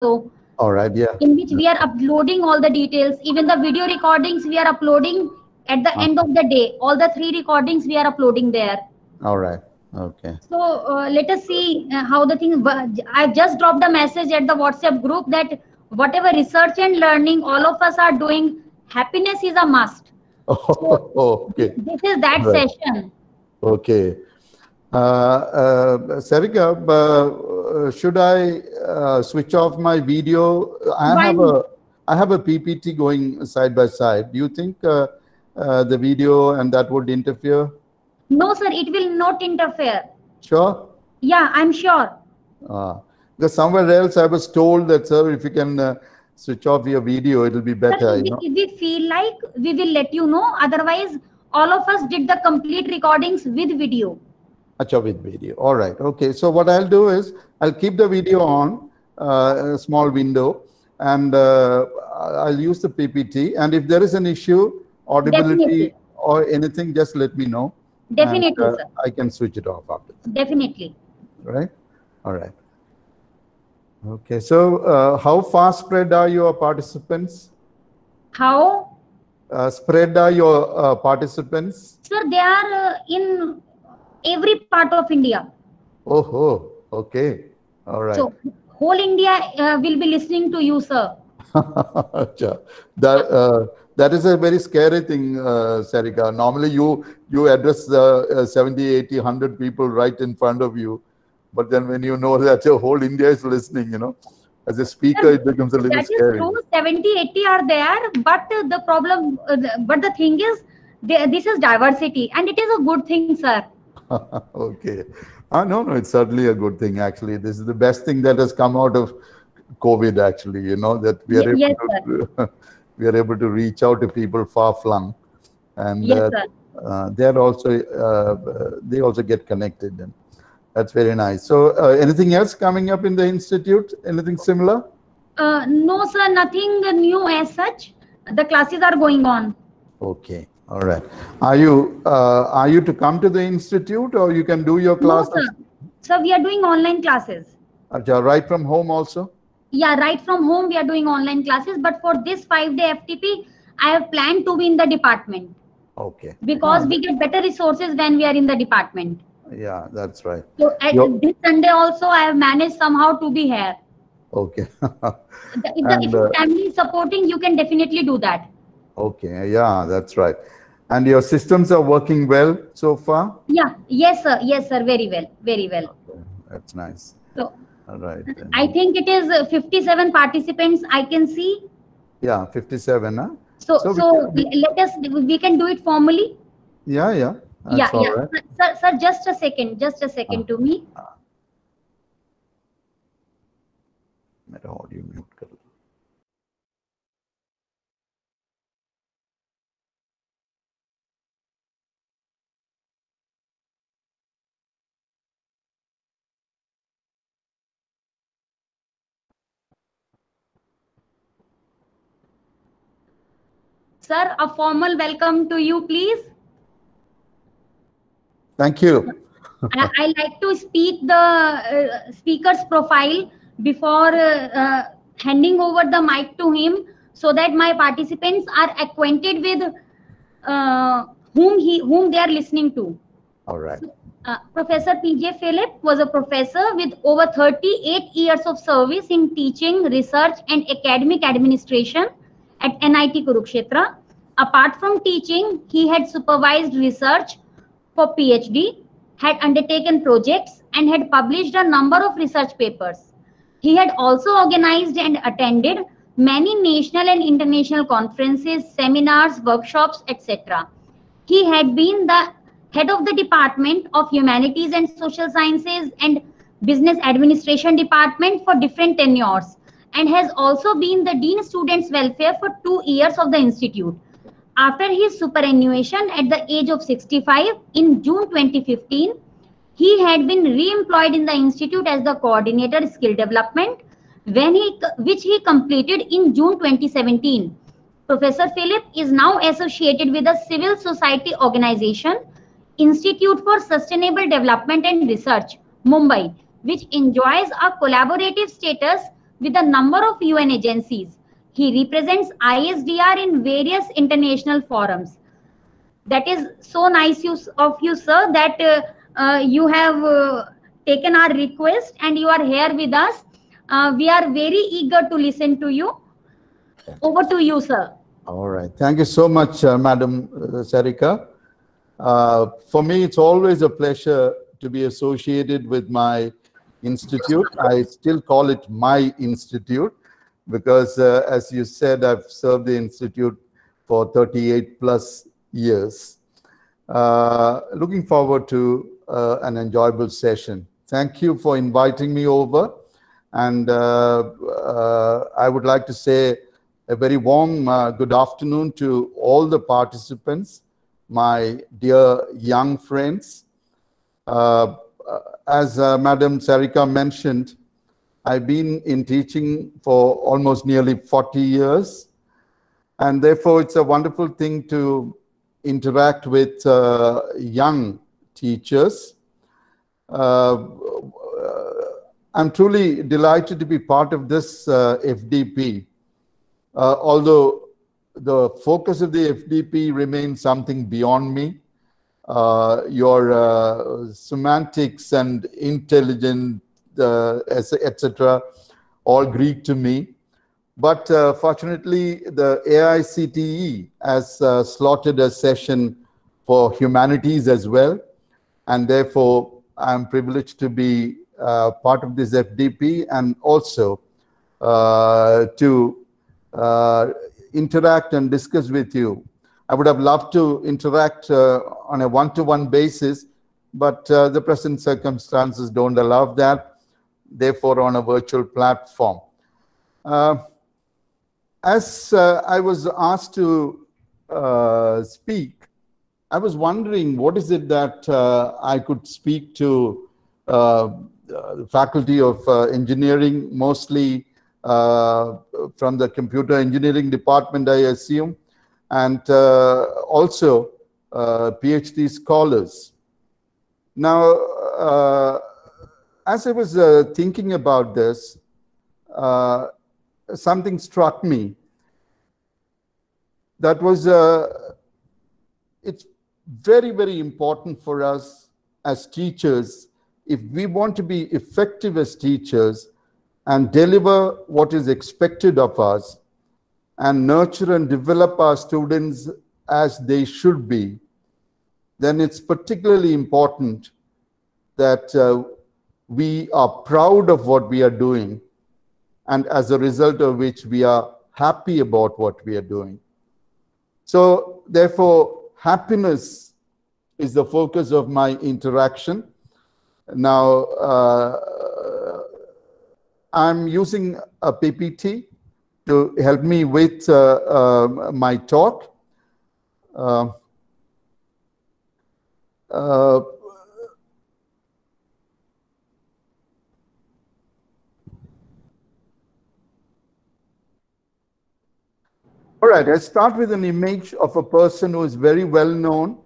All right. Yeah. in which we are uploading all the details. Even the video recordings we are uploading at the Uh, end of the day. All the three recordings we are uploading there. all right. Okay. So let us see how the thing. I've just dropped a message at the WhatsApp group that whatever research and learning all of us are doing, happiness is a must. So Oh, okay. this is that Right. session. Okay. Sarika, should I switch off my video? Why not? I have a PPT going side by side. Do you think the video and that would interfere? No, sir, it will not interfere. Sure. Yeah, I'm sure. Uh, because somewhere else I was told that, sir, if you can switch off your video, it'll be Sir, better, you know. if we feel like, we will let you know. Otherwise, all of us did the complete recordings with video. Acha, with video. All right. Okay. So what I'll do is I'll keep the video on a small window, and I'll use the PPT. And if there is an issue, audibility Definitely. or anything, just let me know, and Definitely, sir. I can switch it off after that. Definitely. Right. All right. Okay. So how fast spread are your participants? How? Spread are your participants? Sir, they are in every part of India. Oh, okay. All right. So, whole India will be listening to you, sir. Acha. That is a very scary thing, Sarika. Normally you address 70, 80, 100 people right in front of you. But then when you know that your whole India is listening, you know, as a speaker, Sir, it becomes a little that is scary. true. 70, 80 are there, but the problem, but the thing is, this is diversity, and it is a good thing, sir. Okay. No, it's certainly a good thing, actually. This is the best thing that has come out of COVID, actually, you know, that we are Yes, able sir. to we are able to reach out to people far flung, and Yes, sir. they also get connected, and that's very nice. So anything else coming up in the institute? Anything similar? No, sir, nothing new as such. The classes are going on. Okay. All right. Are you to come to the institute, or you can do your No, sir. classes Sir, we are doing online classes. right from home also? Yeah, right from home we are doing online classes. But for this 5-day FTP, I have planned to be in the department Okay. because we get better resources when we are in the department. Yeah, that's right. So at Yo- this Sunday also, I have managed somehow to be here. okay. If And your family is supporting, you can definitely do that. okay, yeah, that's right. And your systems are working well so far? Yeah, yes, sir, very well, very well. Okay, that's nice. So All right. I think it is 57 participants I can see. Yeah, 57, huh? So, So let us, we can do it formally. yeah, Yeah, that's all yeah. right. Sir, just a second to me. मेरा audio mute कर लो. Sir, a formal welcome to you, please. Thank you. I like to speak the speaker's profile before handing over the mic to him so that my participants are acquainted with whom they are listening to. All right. Professor P.J. Philip was a professor with over 38 years of service in teaching, research, and academic administration at NIT Kurukshetra. Apart from teaching, he had supervised research for PhD, had undertaken projects, and had published a number of research papers. He had also organized and attended many national and international conferences, seminars, workshops, etc. He had been the head of the Department of Humanities and Social Sciences and Business Administration Department for different tenures, and has also been the Dean Students Welfare for 2 years of the Institute. After his superannuation at the age of 65 in June 2015, he had been re-employed in the Institute as the Coordinator Skill Development, which he completed in June 2017. Professor Philip is now associated with a civil society organization, Institute for Sustainable Development and Research, Mumbai, which enjoys a collaborative status with a number of UN agencies. He represents ISDR in various international forums. That is so nice of you, sir, that you have taken our request and you are here with us. We are very eager to listen to you. Over to you, sir. All right. Thank you so much, Madam Sarika. For me, it's always a pleasure to be associated with my institute. I still call it my institute because, as you said, I've served the institute for 38 plus years. Looking forward to an enjoyable session. Thank you for inviting me over. And I would like to say a very warm good afternoon to all the participants, my dear young friends. As Madam Sarika mentioned, I've been in teaching for almost nearly 40 years. And therefore, it's a wonderful thing to interact with young teachers. I'm truly delighted to be part of this FDP. Although the focus of the FDP remains something beyond me, your semantics and intelligence, etc., all Greek to me. But fortunately, the AICTE has slotted a session for humanities as well. And therefore, I'm privileged to be part of this FDP and also to interact and discuss with you. I would have loved to interact on a one-to-one basis, but the present circumstances don't allow that, therefore on a virtual platform. As I was asked to speak, I was wondering what is it that I could speak to the faculty of engineering, mostly from the computer engineering department, I assume, and also PhD scholars. Now, as I was thinking about this, something struck me. That was, it's very, very important for us as teachers, if we want to be effective as teachers and deliver what is expected of us and nurture and develop our students as they should be, then it's particularly important that we are proud of what we are doing, and as a result of which we are happy about what we are doing. So therefore, happiness is the focus of my interaction. Now, I'm using a PPT to help me with my talk. All right, I start with an image of a person who is very well known.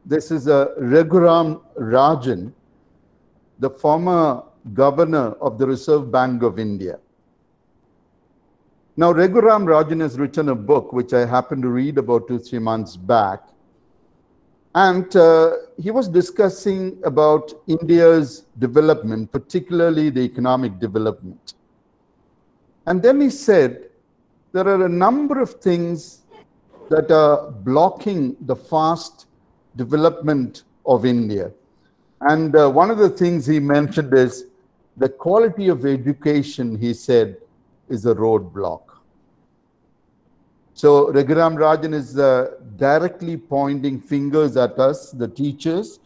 This is Raghuram Rajan, the former governor of the Reserve Bank of India. Now, Raghuram Rajan has written a book, which I happened to read about 2-3 months back. And he was discussing about India's development, particularly the economic development. And then he said, there are a number of things that are blocking the fast development of India. And one of the things he mentioned is the quality of education, he said, is a roadblock. So Raghuram Rajan is directly pointing fingers at us, the teachers,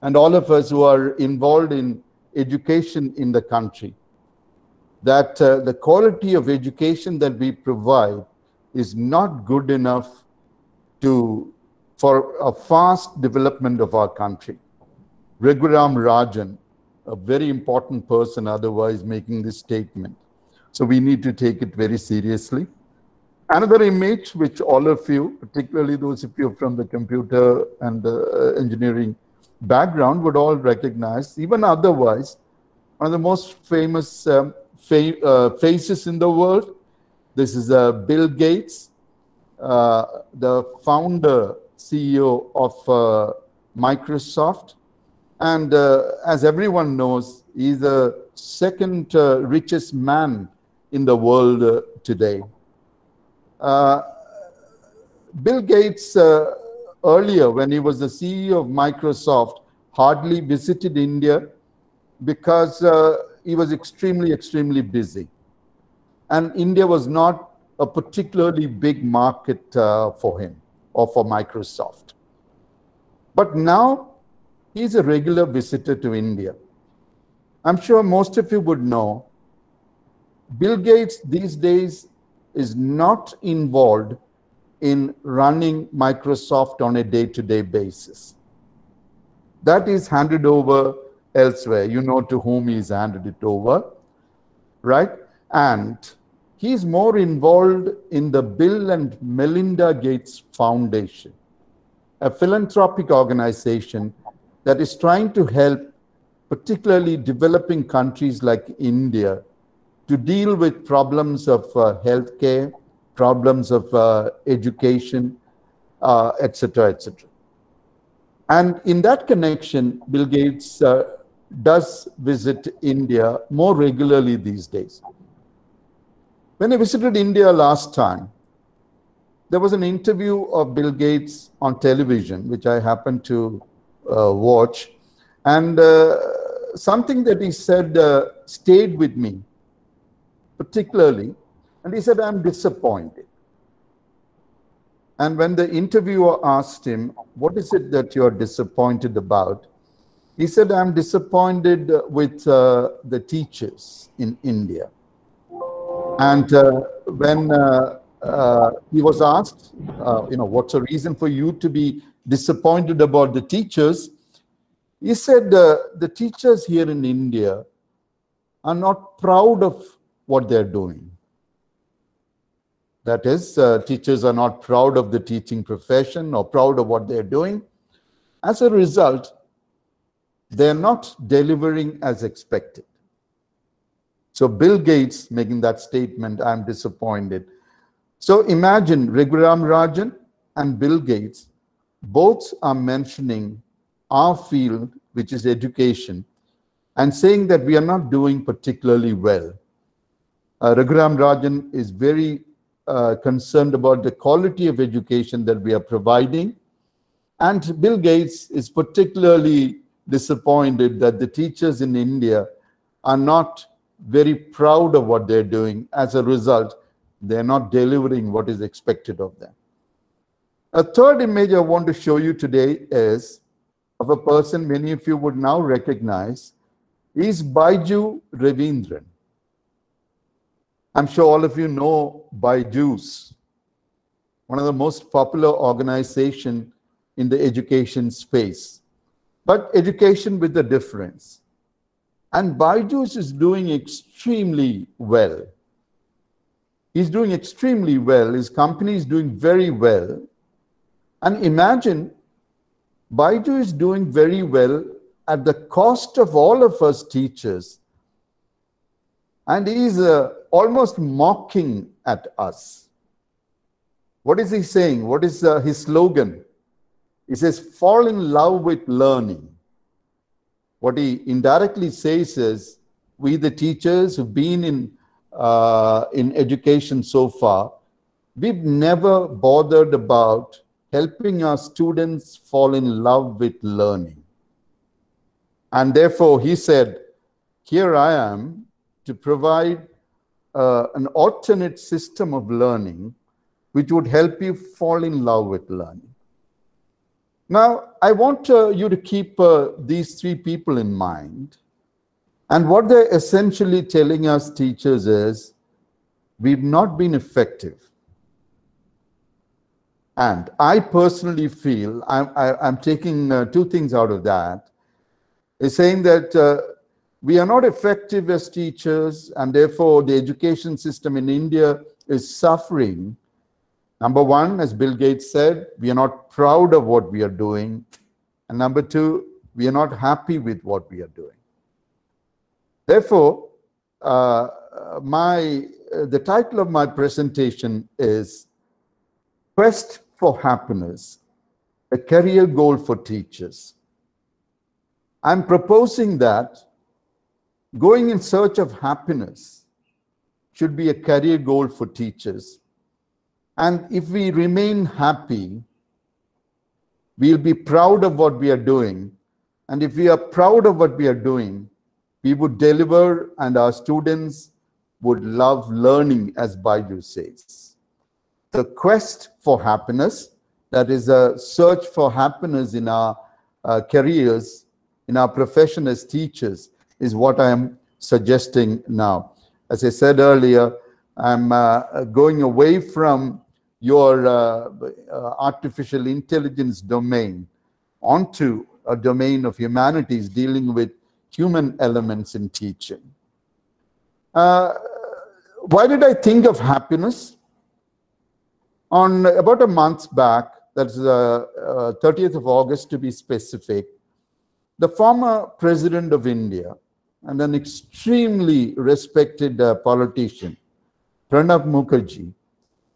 and all of us who are involved in education in the country, that the quality of education that we provide is not good enough for a fast development of our country. Raghuram Rajan, a very important person otherwise, making this statement. So we need to take it very seriously. Another image which all of you, particularly those of you from the computer and engineering background, would all recognize, even otherwise, one of the most famous faces in the world. This is Bill Gates, the founder, CEO of Microsoft. And as everyone knows, he's the second richest man in the world today. Bill Gates, earlier when he was the CEO of Microsoft, hardly visited India because he was extremely busy. And India was not a particularly big market for him or for Microsoft. But now he's a regular visitor to India. I'm sure most of you would know Bill Gates these days is not involved in running Microsoft on a day-to-day basis. That is handed over elsewhere. You know to whom he's handed it over, right? And he's more involved in the Bill and Melinda Gates Foundation, a philanthropic organization that is trying to help particularly developing countries like India to deal with problems of healthcare, problems of education, etc., etc. And in that connection, Bill Gates does visit India more regularly these days. When I visited India last time, there was an interview of Bill Gates on television, which I happened to watch. And something that he said stayed with me, particularly. And he said, "I'm disappointed." And when the interviewer asked him, "What is it that you're disappointed about?" He said, "I'm disappointed with the teachers in India." And when he was asked, what's the reason for you to be disappointed about the teachers? He said, the teachers here in India are not proud of what they're doing. That is, teachers are not proud of the teaching profession or proud of what they're doing. As a result, they're not delivering as expected. So Bill Gates making that statement, "I'm disappointed." So imagine Raghuram Rajan and Bill Gates both are mentioning our field, which is education, and saying that we are not doing particularly well. Raghuram Rajan is very concerned about the quality of education that we are providing. And Bill Gates is particularly disappointed that the teachers in India are not very proud of what they're doing. As a result, they're not delivering what is expected of them. A third image I want to show you today is of a person many of you would now recognize. He's Baiju Ravindran. I'm sure all of you know Byju's, one of the most popular organizations in the education space, but education with a difference. And Byju's is doing extremely well. He's doing extremely well. His company is doing very well. And imagine, Baiju is doing very well at the cost of all of us teachers. And he's almost mocking at us. What is he saying? What is his slogan? He says, "Fall in love with learning." What he indirectly says is, we the teachers who've been in education so far, we've never bothered about helping our students fall in love with learning. And therefore, he said, "Here I am to provide an alternate system of learning which would help you fall in love with learning." Now, I want you to keep these three people in mind. And what they're essentially telling us teachers is, we've not been effective. And I personally feel, I'm taking two things out of that, is saying that we are not effective as teachers, and therefore the education system in India is suffering. Number one, as Bill Gates said, we are not proud of what we are doing. And number two, we are not happy with what we are doing. Therefore, the title of my presentation is Quest for Happiness, a career goal for teachers. I'm proposing that going in search of happiness should be a career goal for teachers. And if we remain happy, we'll be proud of what we are doing. And if we are proud of what we are doing, we would deliver and our students would love learning, as Baiju says. The quest for happiness, that is a search for happiness in our careers, in our profession as teachers, is what I am suggesting now. As I said earlier, I'm going away from your artificial intelligence domain onto a domain of humanities dealing with human elements in teaching. Why did I think of happiness? On about a month back, that's 30th of August to be specific, the former president of India and an extremely respected politician, Pranab Mukherjee,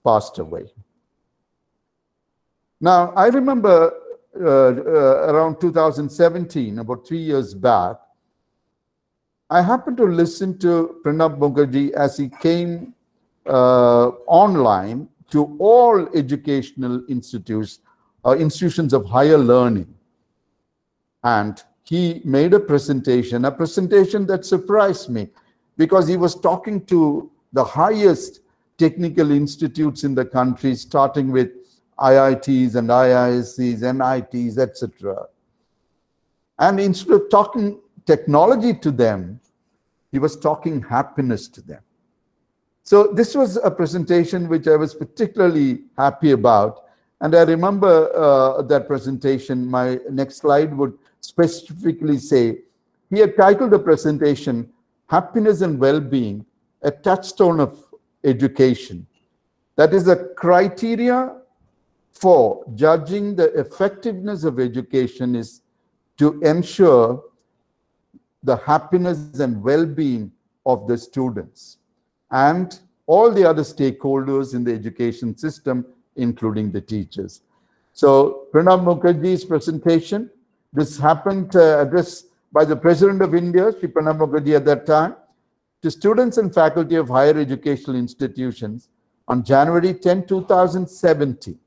passed away. Now, I remember around 2017, about 3 years back, I happened to listen to Pranab Mukherjee as he came online to all educational institutions of higher learning. And he made a presentation that surprised me, because he was talking to the highest technical institutes in the country, starting with IITs and IISCs, NITs, etc. And instead of talking technology to them, he was talking happiness to them. So this was a presentation which I was particularly happy about. And I remember that presentation. My next slide would specifically say, he had titled the presentation, Happiness and Well-Being, a Touchstone of Education. That is a criteria for judging the effectiveness of education is to ensure the happiness and well-being of the students and all the other stakeholders in the education system, including the teachers. So Pranab Mukherjee's presentation, this happened addressed by the President of India, Shri Pranab Mukherjee at that time, to students and faculty of higher educational institutions on January 10, 2017.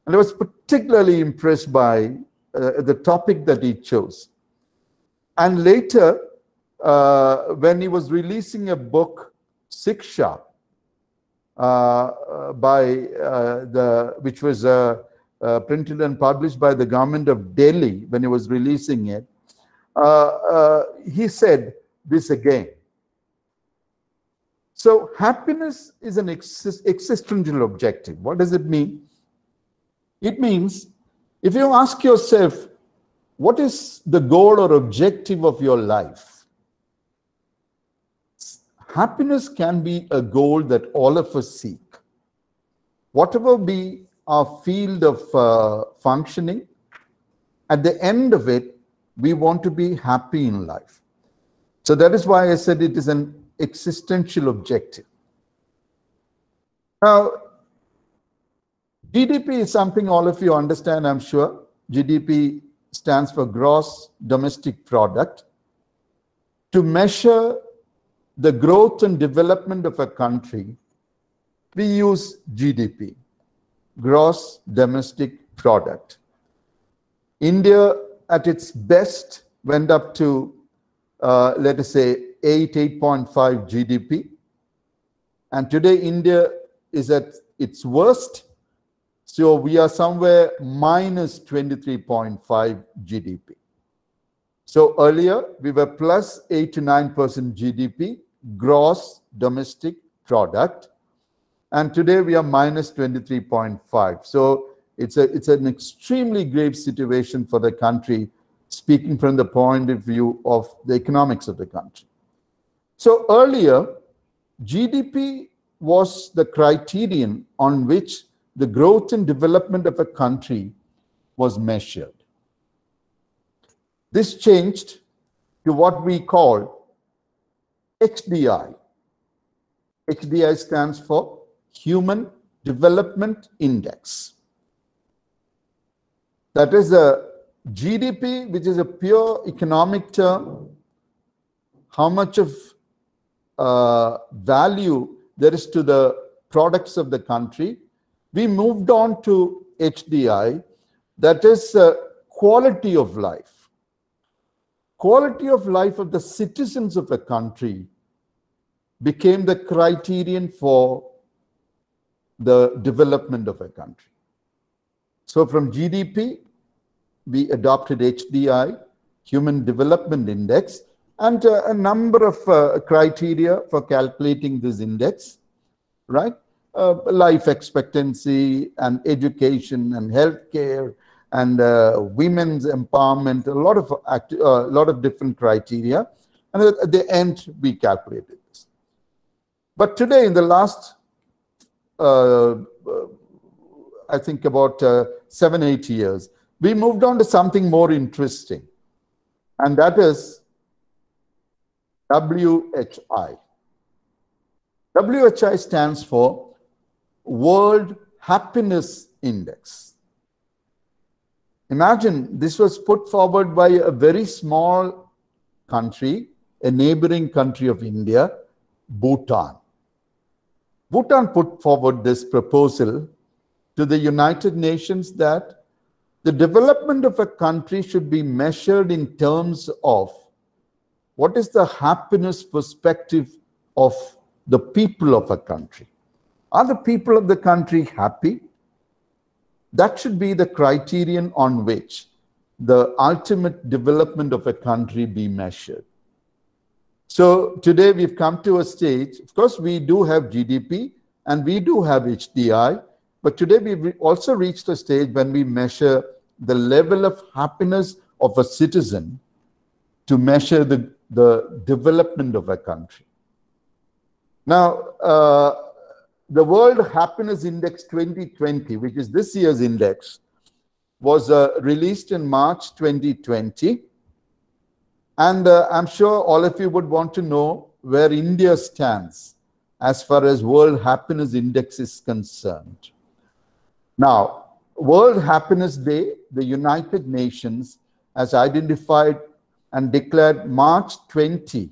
And I was particularly impressed by the topic that he chose. And later, when he was releasing a book, Siksha, which was printed and published by the government of Delhi, when he was releasing it, he said this again. So happiness is an existential objective. What does it mean? It means if you ask yourself, what is the goal or objective of your life? Happiness can be a goal that all of us seek. Whatever be our field of functioning, at the end of it, we want to be happy in life. So that is why I said it is an existential objective. Now, GDP is something all of you understand, I'm sure. GDP stands for Gross Domestic Product. To measure the growth and development of a country, we use GDP, Gross Domestic Product. India, at its best, went up to, let us say, 8.5 GDP. And today, India is at its worst. So we are somewhere minus 23.5 GDP. So earlier, we were plus 8 to 9% GDP, gross domestic product. And today we are minus 23.5. So it's an extremely grave situation for the country, speaking from the point of view of the economics of the country. So earlier, GDP was the criterion on which the growth and development of a country was measured. This changed to what we call HDI, HDI stands for Human Development Index. That is a GDP, which is a pure economic term, how much of value there is to the products of the country. We moved on to HDI, that is quality of life. Quality of life of the citizens of a country became the criterion for the development of a country. So from GDP, we adopted HDI, Human Development Index, and a number of criteria for calculating this index, right? Life expectancy and education and healthcare and women's empowerment, a lot of different criteria. And at the end, we calculated this. But today, in the last, I think about 7-8 years, we moved on to something more interesting, and that is WHI. WHI stands for World Happiness Index. Imagine this was put forward by a very small country, a neighboring country of India, Bhutan. Bhutan put forward this proposal to the United Nations that the development of a country should be measured in terms of what is the happiness perspective of the people of a country. Are the people of the country happy? That should be the criterion on which the ultimate development of a country be measured. So today we've come to a stage, of course we do have GDP and we do have HDI, but today we've also reached a stage when we measure the level of happiness of a citizen to measure the development of a country. Now, the World Happiness Index 2020, which is this year's index, was released in March 2020. And I'm sure all of you would want to know where India stands as far as World Happiness Index is concerned. Now, World Happiness Day, the United Nations has identified and declared March 20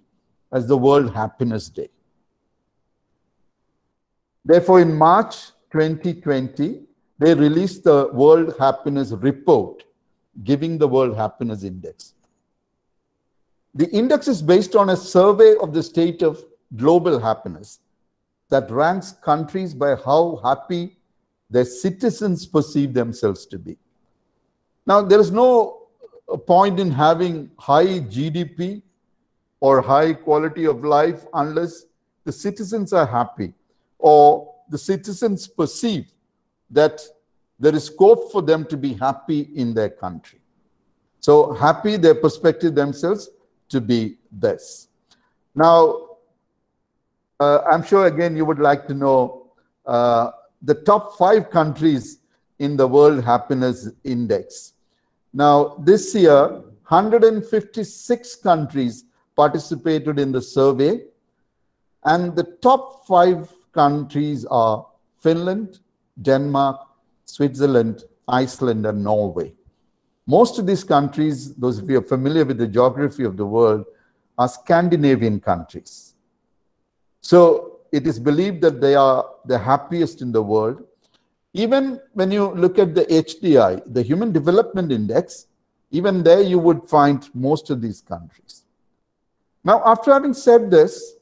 as the World Happiness Day. Therefore, in March 2020, they released the World Happiness Report, giving the World Happiness Index. The index is based on a survey of the state of global happiness that ranks countries by how happy their citizens perceive themselves to be. Now, there is no point in having high GDP or high quality of life unless the citizens are happy or the citizens perceive that there is scope for them to be happy in their country. So happy, their perspective themselves to be this. Now, I'm sure again you would like to know the top 5 countries in the World Happiness Index. Now, this year, 156 countries participated in the survey, and the top 5 countries are Finland, Denmark, Switzerland, Iceland, and Norway. Most of these countries, those of you who are familiar with the geography of the world, are Scandinavian countries. So it is believed that they are the happiest in the world. Even when you look at the HDI, the Human Development Index, even there you would find most of these countries. Now, after having said this,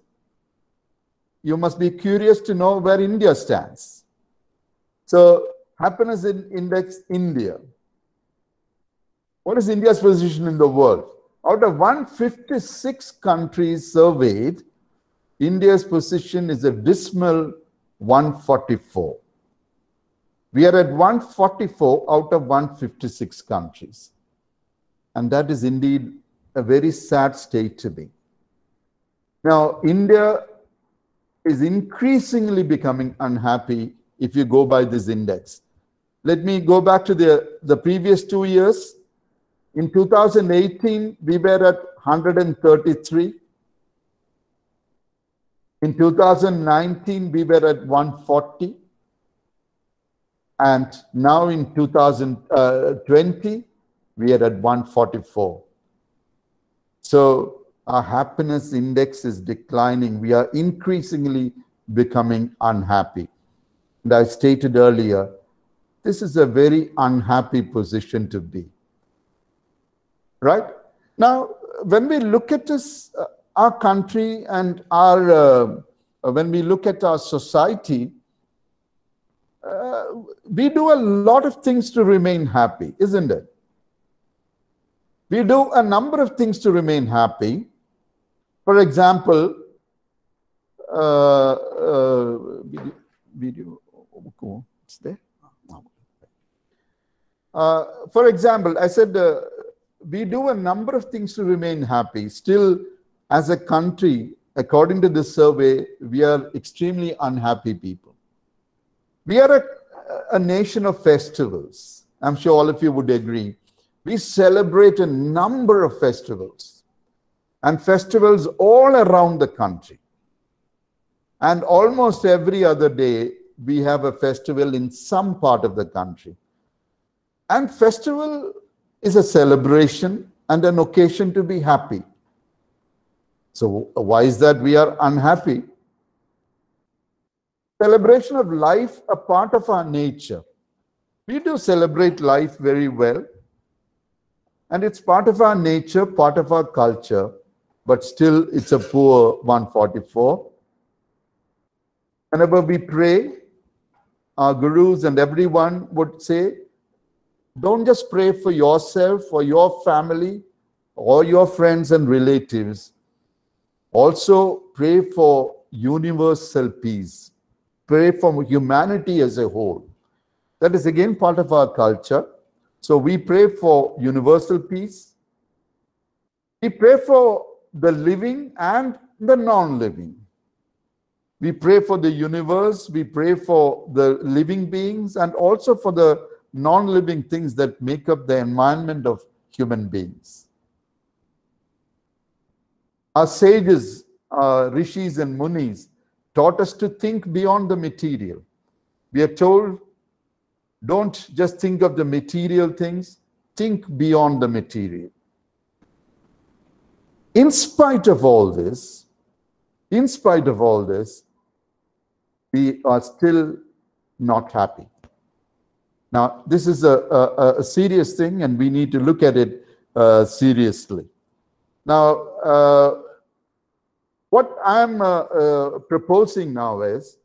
you must be curious to know where India stands. So, Happiness Index, India. What is India's position in the world? Out of 156 countries surveyed, India's position is a dismal 144. We are at 144 out of 156 countries. And that is indeed a very sad state to be. Now, India is increasingly becoming unhappy if you go by this index. Let me go back to the previous 2 years. In 2018, we were at 133. In 2019, we were at 140. And now in 2020, we are at 144. So our happiness index is declining. We are increasingly becoming unhappy. And I stated earlier, this is a very unhappy position to be. Right? Now, when we look at this, our country and when we look at our society, we do a lot of things to remain happy, isn't it? We do a number of things to remain happy. For example, video, it's there. For example, I said we do a number of things to remain happy. Still, as a country, according to this survey, we are extremely unhappy people. We are a nation of festivals. I'm sure all of you would agree. We celebrate a number of festivals, and festivals all around the country. And almost every other day, we have a festival in some part of the country. And festival is a celebration and an occasion to be happy. So why is that we are unhappy? Celebration of life, a part of our nature. We do celebrate life very well. And it's part of our nature, part of our culture, but still it's a poor 144. Whenever we pray, our gurus and everyone would say, don't just pray for yourself or your family or your friends and relatives. Also pray for universal peace. Pray for humanity as a whole. That is again part of our culture. So we pray for universal peace. We pray for the living and the non-living. We pray for the universe. We pray for the living beings and also for the non-living things that make up the environment of human beings. Our sages, rishis and munis, taught us to think beyond the material. We are told, don't just think of the material things, think beyond the material. In spite of all this, we are still not happy. Now, this is a serious thing and we need to look at it seriously. Now, what I'm proposing now is,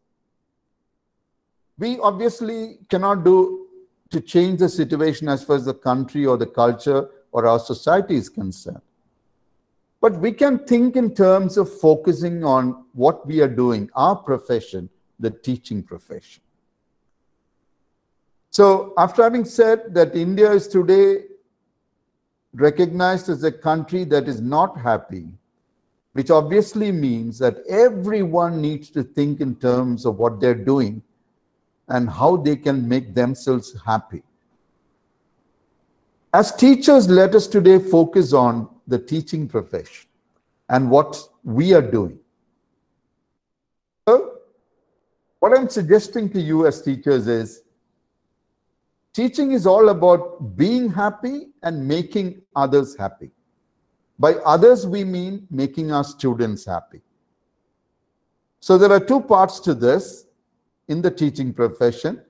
we obviously cannot do to change the situation as far as the country or the culture or our society is concerned. But we can think in terms of focusing on what we are doing, our profession, the teaching profession. So after having said that India is today recognized as a country that is not happy, which obviously means that everyone needs to think in terms of what they're doing and how they can make themselves happy. As teachers, let us today focus on the teaching profession and what we are doing. So, what I'm suggesting to you as teachers is, teaching is all about being happy and making others happy. By others, we mean making our students happy. So there are two parts to this in the teaching profession.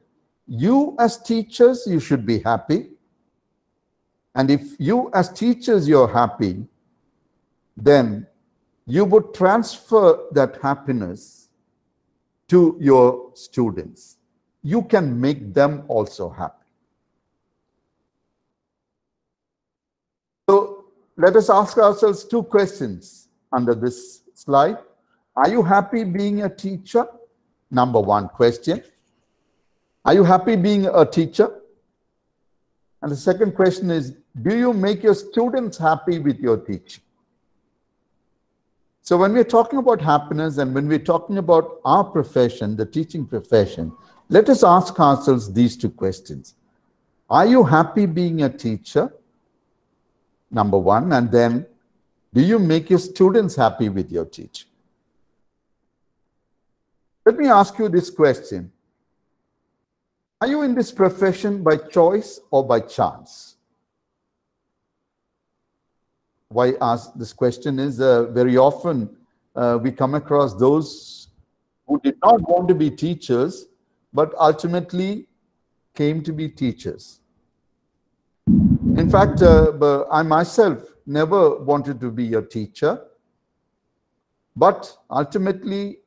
You as teachers, you should be happy. And if you as teachers, you're happy, then you would transfer that happiness to your students. You can make them also happy. So let us ask ourselves two questions under this slide. Are you happy being a teacher? Number one question. Are you happy being a teacher? And the second question is, do you make your students happy with your teaching? So when we're talking about happiness and when we're talking about our profession, the teaching profession, let us ask ourselves these two questions. Are you happy being a teacher? Number one. And then, do you make your students happy with your teaching? Let me ask you this question. Are you in this profession by choice or by chance? Why I ask this question is very often we come across those who did not want to be teachers, but ultimately came to be teachers. In fact, I myself never wanted to be a teacher, but ultimately,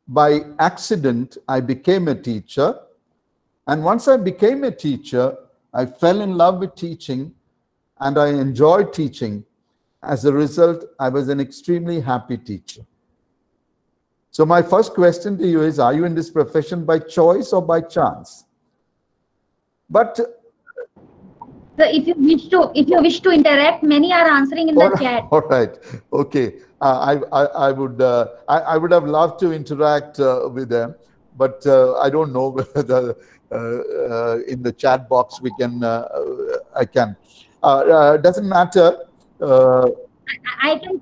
by accident, I became a teacher. And once I became a teacher, I fell in love with teaching and I enjoyed teaching. As a result, I was an extremely happy teacher. So my first question to you is, are you in this profession by choice or by chance? But So if you wish to interact, many are answering in the chat. all right, okay. I would have loved to interact with them, but I don't know whether in the chat box we can. I can. Doesn't matter. I can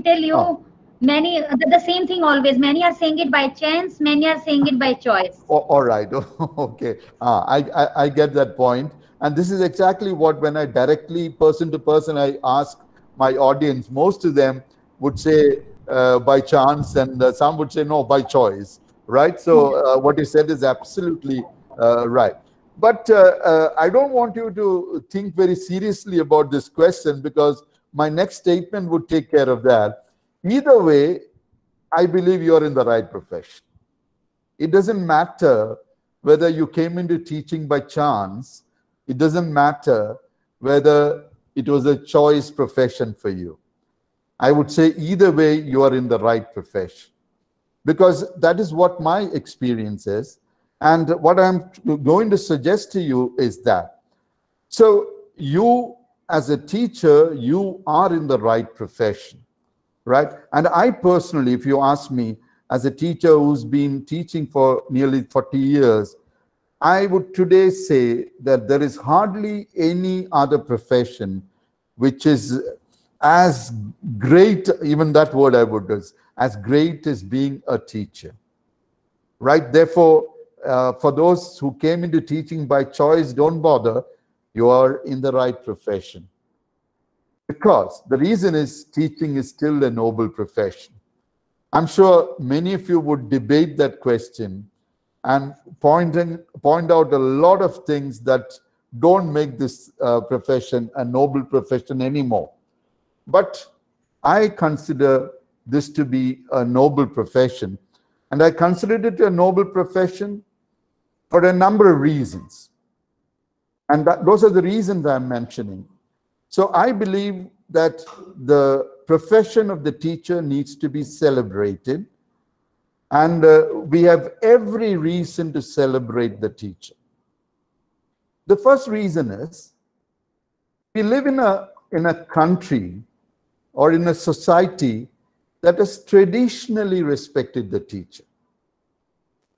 tell you. Many the same thing always. Many are saying it by chance. Many are saying it by choice. All right. Okay. I get that point. And this is exactly what, when I directly, person to person, I ask my audience, most of them would say by chance, and some would say no, by choice. Right. So what you said is absolutely right. But I don't want you to think very seriously about this question, because my next statement would take care of that. Either way, I believe you're in the right profession. It doesn't matter whether you came into teaching by chance. It doesn't matter whether it was a choice profession for you. I would say either way, you are in the right profession, because that is what my experience is. And what I'm going to suggest to you is that, so you as a teacher, you are in the right profession, right? And I personally, if you ask me, as a teacher who's been teaching for nearly 40 years, I would today say that there is hardly any other profession which is as great, even that word I would use, as great as being a teacher, right? Therefore, for those who came into teaching by choice, don't bother. You are in the right profession. Because the reason is, teaching is still a noble profession. I'm sure many of you would debate that question and point out a lot of things that don't make this profession a noble profession anymore. But I consider this to be a noble profession. And I consider it a noble profession for a number of reasons. And those are the reasons I'm mentioning. So I believe that the profession of the teacher needs to be celebrated. And we have every reason to celebrate the teacher. The first reason is, we live in a country or in a society that has traditionally respected the teacher.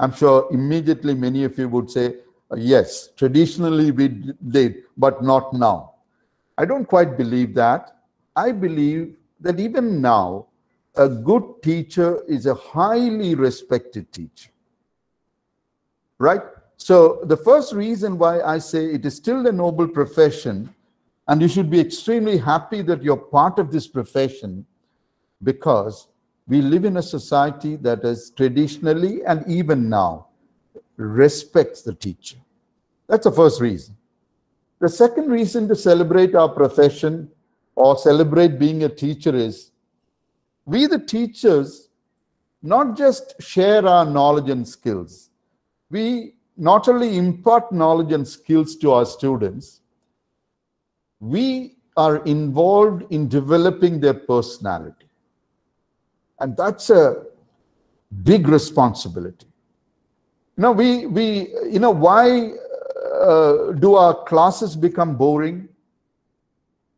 I'm sure immediately many of you would say, yes, traditionally we did, but not now. I don't quite believe that. I believe that even now, a good teacher is a highly respected teacher, right? So the first reason why I say it is still a noble profession, and you should be extremely happy that you're part of this profession, because we live in a society that has traditionally and even now respects the teacher. That's the first reason. The second reason to celebrate our profession or celebrate being a teacher is, we the teachers not just share our knowledge and skills. We not only impart knowledge and skills to our students, we are involved in developing their personality. And that's a big responsibility. Now, why do our classes become boring?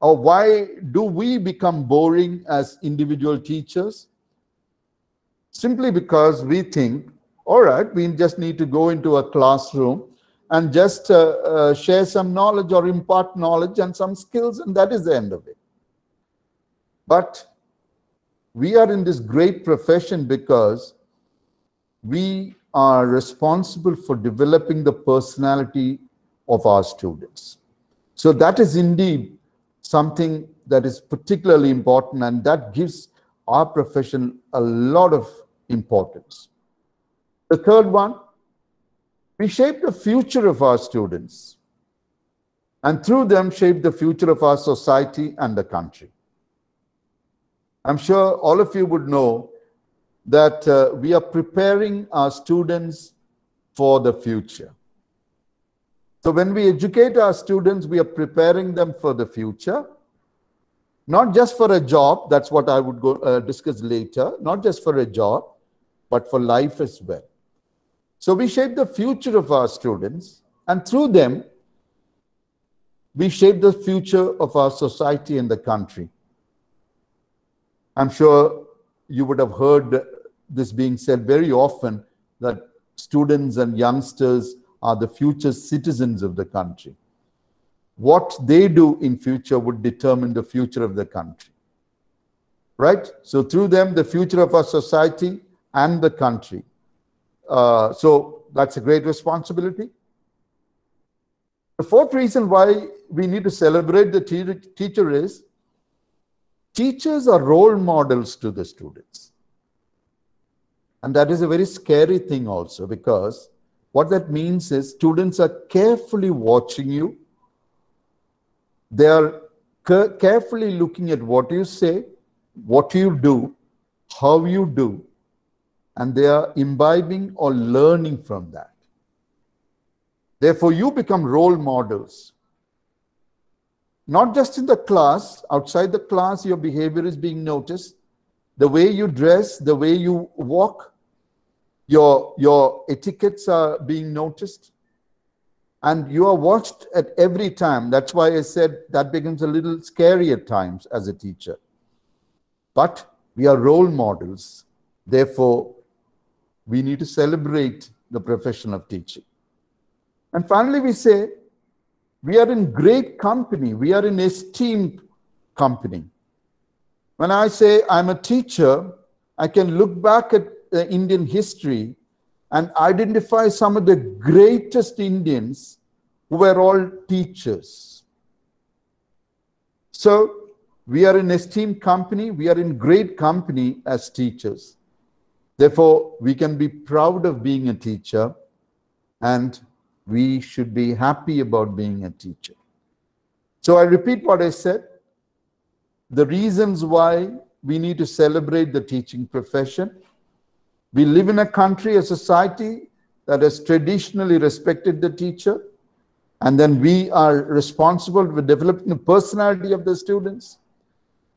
Or why do we become boring as individual teachers? Simply because we think, all right, we just need to go into a classroom and just share some knowledge or impart knowledge and some skills, and that is the end of it. But we are in this great profession because we are responsible for developing the personality of our students. So that is indeed something that is particularly important, and that gives our profession a lot of importance. The third one, we shape the future of our students, and through them shape the future of our society and the country. I'm sure all of you would know that we are preparing our students for the future. So when we educate our students, we are preparing them for the future, not just for a job. That's what I would go discuss later. Not just for a job, but for life as well. So we shape the future of our students, and through them, we shape the future of our society and the country. I'm sure you would have heard this being said very often, that students and youngsters are the future citizens of the country. What they do in future would determine the future of the country. Right? So through them, the future of our society and the country. So that's a great responsibility. The fourth reason why we need to celebrate the teacher is, teachers are role models to the students. And that is a very scary thing also, because what that means is students are carefully watching you. They are carefully looking at what you say, what you do, how you do, and they are imbibing or learning from that. Therefore, you become role models. Not just in the class, outside the class, your behavior is being noticed. The way you dress, the way you walk, your etiquettes are being noticed. And you are watched at every time. That's why I said that becomes a little scary at times as a teacher. But we are role models. Therefore, we need to celebrate the profession of teaching. And finally, we say, we are in great company. We are in esteemed company. When I say I'm a teacher, I can look back at Indian history and identify some of the greatest Indians who were all teachers. So we are in esteemed company. We are in great company as teachers. Therefore, we can be proud of being a teacher, and we should be happy about being a teacher. So I repeat what I said. The reasons why we need to celebrate the teaching profession. We live in a country, a society that has traditionally respected the teacher, and then we are responsible for developing the personality of the students.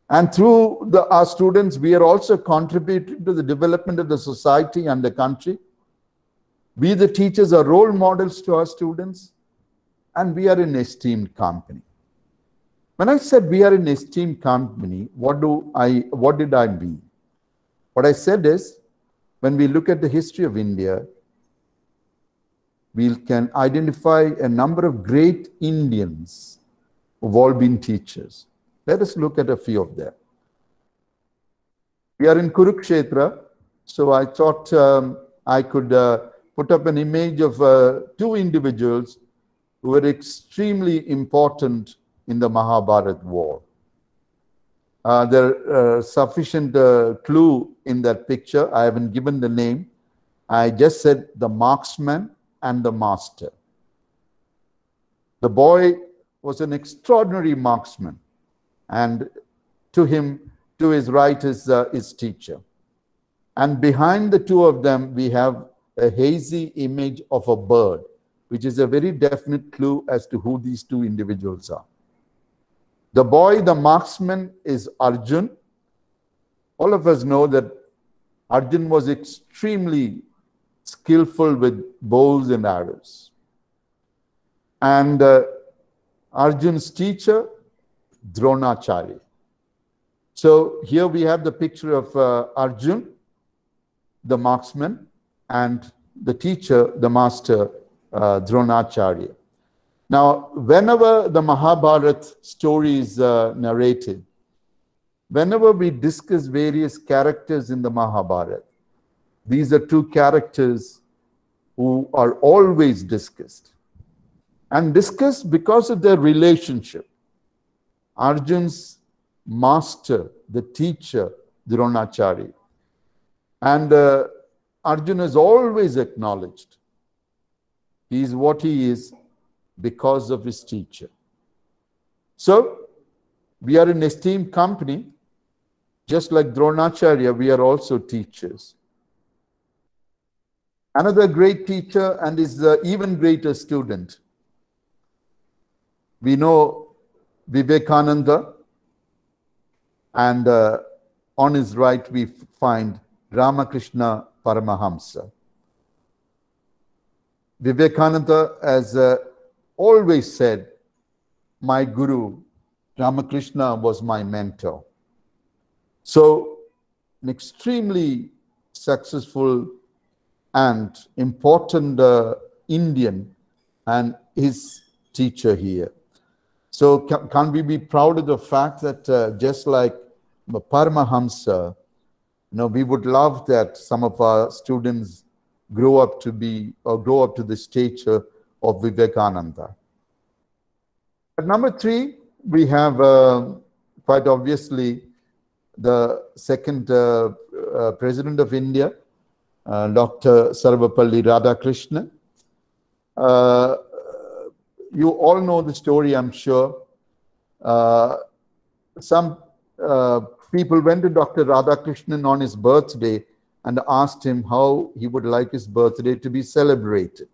And through our students, we are also contributing to the development of the society and the country. We, the teachers, are role models to our students, and we are in esteemed company. When I said we are in esteemed company, what did I mean? What I said is, when we look at the history of India, we can identify a number of great Indians who've all been teachers. Let us look at a few of them. We are in Kurukshetra, so I thought I could put up an image of two individuals who were extremely important in the Mahabharata war. There is sufficient clue in that picture. I haven't given the name. I just said the marksman and the master. The boy was an extraordinary marksman, and to his right is his teacher. And behind the two of them, we have a hazy image of a bird, which is a very definite clue as to who these two individuals are. The boy, the marksman, is Arjun. All of us know that Arjun was extremely skillful with bows and arrows. And Arjun's teacher, Dronacharya. So here we have the picture of Arjun, the marksman, and the teacher, the master, Dronacharya. Now, whenever the Mahabharata story is narrated, whenever we discuss various characters in the Mahabharata, These are two characters who are always discussed. And discussed because of their relationship. Arjun's master, the teacher, Dronacharya. And Arjun is always acknowledged. He is what he is because of his teacher. So, we are an esteemed company. Just like Dronacharya, we are also teachers. Another great teacher and is even greater student. We know Vivekananda, and on his right we find Ramakrishna Paramahamsa. Vivekananda has always said, my guru, Ramakrishna, was my mentor. So, an extremely successful and important Indian and his teacher here. So, can we be proud of the fact that just like Paramahamsa, we would love that some of our students grow up to the stature of Vivekananda. At number 3, we have quite obviously the second President of India, Dr. Sarvapalli Radhakrishnan. You all know the story, I'm sure. Some people went to Dr. Radhakrishnan on his birthday and asked him how he would like his birthday to be celebrated.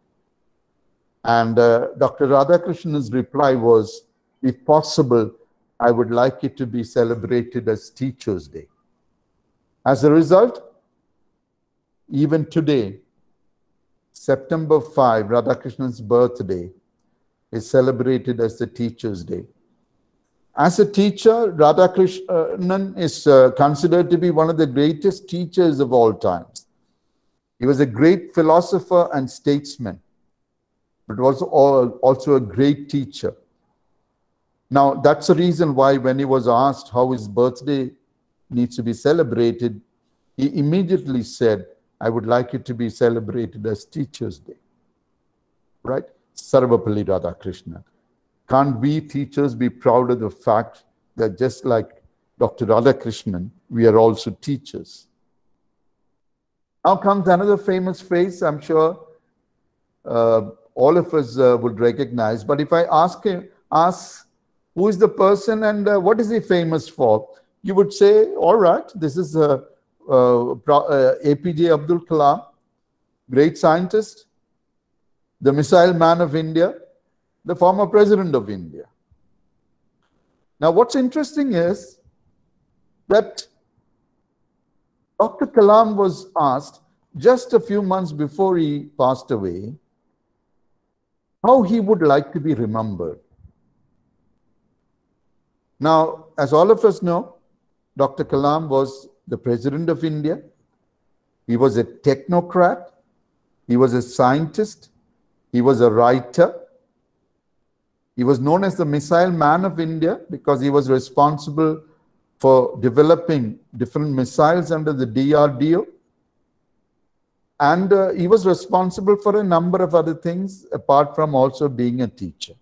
And Dr. Radhakrishnan's reply was, if possible, I would like it to be celebrated as Teachers' Day. As a result, even today, September 5, Radhakrishnan's birthday, is celebrated as the Teachers' Day. As a teacher, Radhakrishnan is considered to be one of the greatest teachers of all times. He was a great philosopher and statesman, but was also a great teacher. Now, that's the reason why when he was asked how his birthday needs to be celebrated, he immediately said, I would like it to be celebrated as Teachers' Day. Right? Sarvapalli Radhakrishnan. Can't we teachers be proud of the fact that just like Dr. Radhakrishnan, we are also teachers? Now comes another famous face, I'm sure all of us would recognize. But if I ask who is the person and what is he famous for, you would say, all right, this is APJ Abdul Kalam, great scientist, the missile man of India, the former president of India. Now, what's interesting is that Dr. Kalam was asked just a few months before he passed away how he would like to be remembered. Now, as all of us know, Dr. Kalam was the president of India. He was a technocrat. He was a scientist. He was a writer. He was known as the missile man of India because he was responsible for developing different missiles under the DRDO. And he was responsible for a number of other things apart from also being a teacher.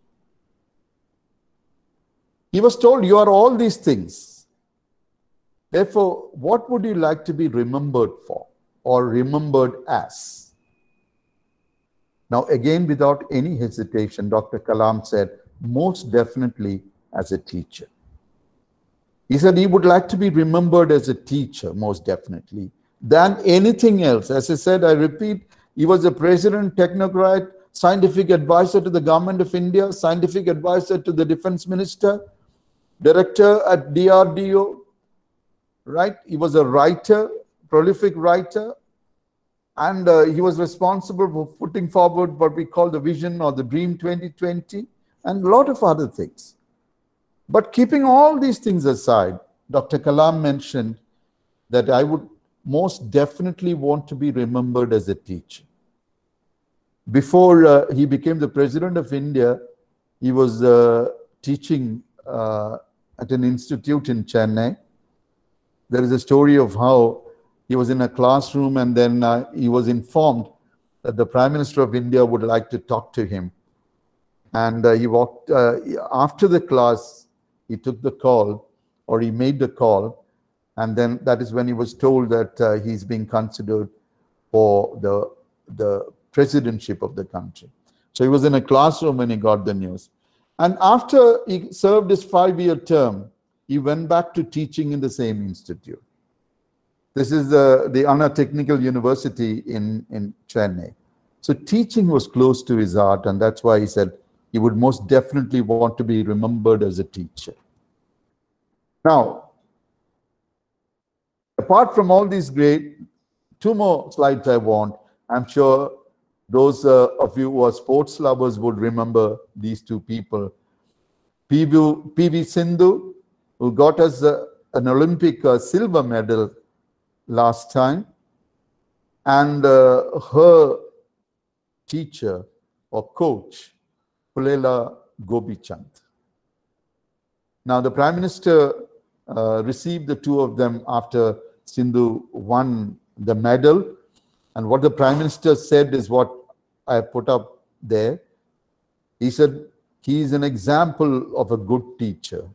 He was told, you are all these things. Therefore, what would you like to be remembered for or remembered as? Now, again, without any hesitation, Dr. Kalam said, most definitely as a teacher. He said he would like to be remembered as a teacher, most definitely, than anything else. As I said, I repeat, he was a president, technocrat, scientific advisor to the government of India, scientific advisor to the defense minister, director at DRDO, right? He was a writer, prolific writer, and he was responsible for putting forward what we call the vision or the Dream 2020 and a lot of other things. But keeping all these things aside, Dr. Kalam mentioned that I would most definitely want to be remembered as a teacher. Before he became the president of India, he was teaching at an institute in Chennai. There is a story of how He was in a classroom, and then he was informed that the Prime Minister of India would like to talk to him. And he walked, after the class, he took the call, or he made the call, and then that is when he was told that he's being considered for the presidentship of the country. So he was in a classroom when he got the news. And after he served his 5-year term, he went back to teaching in the same institute. This is the Anna Technical University in Chennai. So teaching was close to his heart, and that's why he said he would most definitely want to be remembered as a teacher. Now, apart from all these great, 2 more slides I want. I'm sure those of you who are sports lovers would remember these 2 people. PV Sindhu, who got us an Olympic silver medal last time, and her teacher or coach, Pulela Gobichand. Now, the Prime Minister received the 2 of them after Sindhu won the medal. And what the Prime Minister said is what I put up there. He said, he is an example of a good teacher.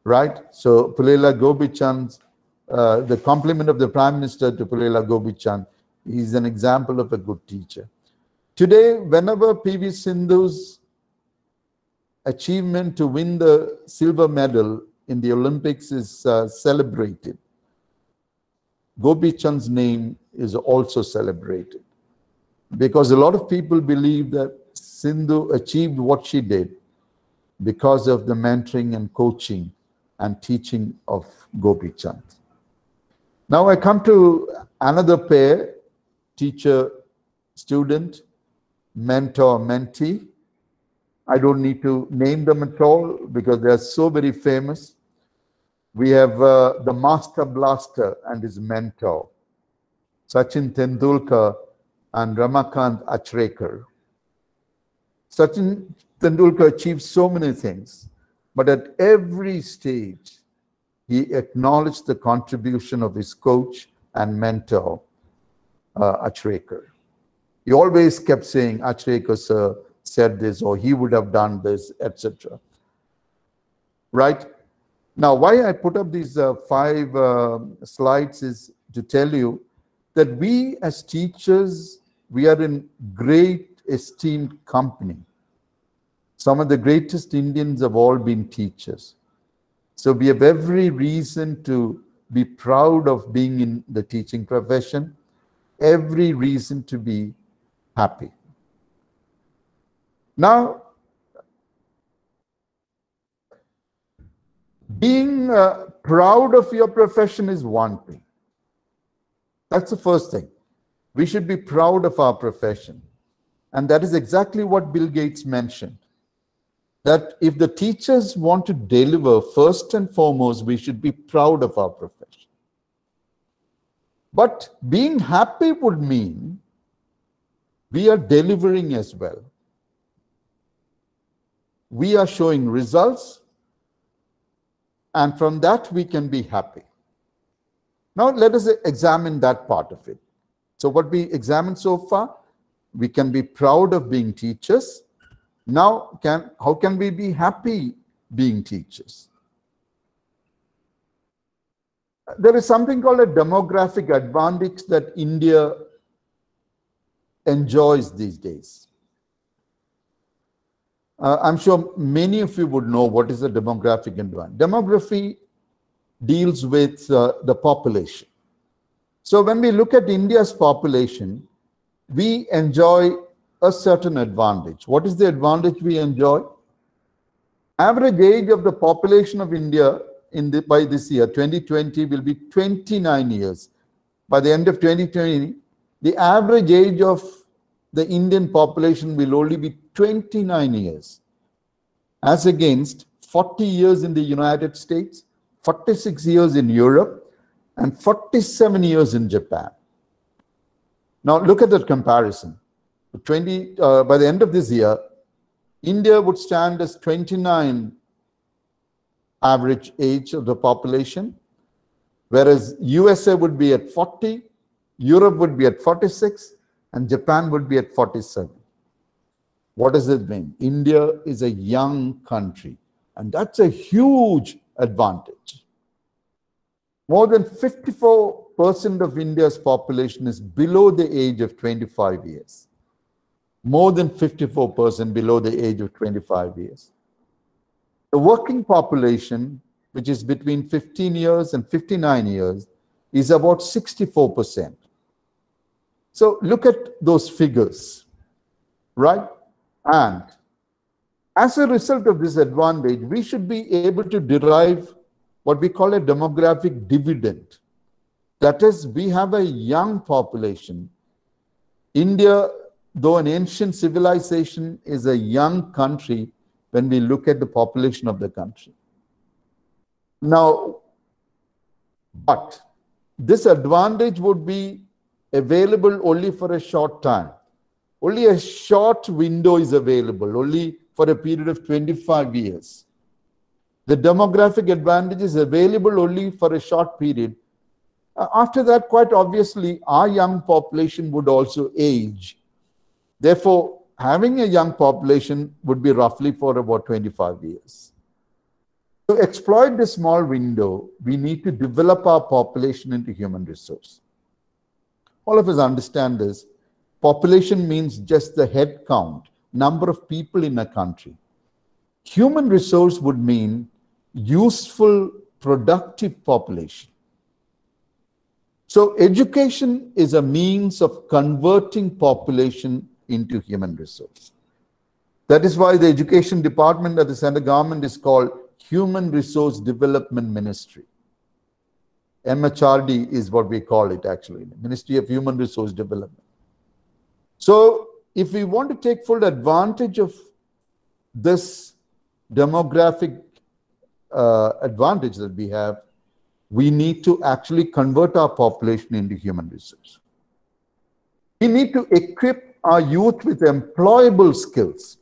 Right? So, Pulela Gobichand, the compliment of the Prime Minister to Pulela Gobichand, he is an example of a good teacher. Today, whenever PV Sindhu's achievement to win the silver medal in the Olympics is celebrated, Gobichand's name is also celebrated, because a lot of people believe that Sindhu achieved what she did because of the mentoring and coaching and teaching of Gobichand. Now I come to another pair, teacher-student, mentor-mentee. I don't need to name them at all because they are so very famous. We have the master blaster and his mentor, Sachin Tendulkar and Ramakant Achrekar. Sachin Tendulkar achieved so many things, but at every stage, he acknowledged the contribution of his coach and mentor, Achrekar. He always kept saying, Achrekar sir said this, or he would have done this, etc. Right? Now, why I put up these 5 slides is to tell you that we as teachers, we are in great esteemed company. Some of the greatest Indians have all been teachers. So we have every reason to be proud of being in the teaching profession, every reason to be happy. Now, being proud of your profession is one thing. That's the first thing. We should be proud of our profession. And that is exactly what Bill Gates mentioned. That if the teachers want to deliver, first and foremost, we should be proud of our profession. But being happy would mean we are delivering as well. We are showing results, and from that we can be happy. Now let us examine that part of it. So what we examined so far, we can be proud of being teachers. Now, how can we be happy being teachers? There is something called a demographic advantage that India enjoys these days. I'm sure many of you would know what is a demographic advantage. Demography deals with the population. So when we look at India's population, we enjoy a certain advantage. What is the advantage we enjoy? Average age of the population of India by this year, 2020, will be 29 years. By the end of 2020, the average age of the Indian population will only be 29 years, as against 40 years in the United States, 46 years in Europe, and 47 years in Japan. Now look at that comparison. By the end of this year, India would stand as 29 average age of the population, whereas USA would be at 40, Europe would be at 46, and Japan would be at 47. What does it mean? India is a young country, and that's a huge advantage. More than 54% of India's population is below the age of 25 years. More than 54% below the age of 25 years. The working population, which is between 15 years and 59 years, is about 64%. So look at those figures, right? And as a result of this advantage, we should be able to derive what we call a demographic dividend. That is, we have a young population. India, though an ancient civilization, is a young country when we look at the population of the country. Now, but this advantage would be available only for a short time. Only a short window is available, only for a period of 25 years. The demographic advantage is available only for a short period. After that, quite obviously, our young population would also age. Therefore, having a young population would be roughly for about 25 years. To exploit this small window, we need to develop our population into human resource. All of us understand this. Population means just the head count, number of people in a country. Human resource would mean useful, productive population. So education is a means of converting population into human resource. That is why the education department of the central government is called Human Resource Development Ministry. MHRD is what we call it actually, Ministry of Human Resource Development. So if we want to take full advantage of this demographic advantage that we have, we need to actually convert our population into human resource. We need to equip our youth with employable skills.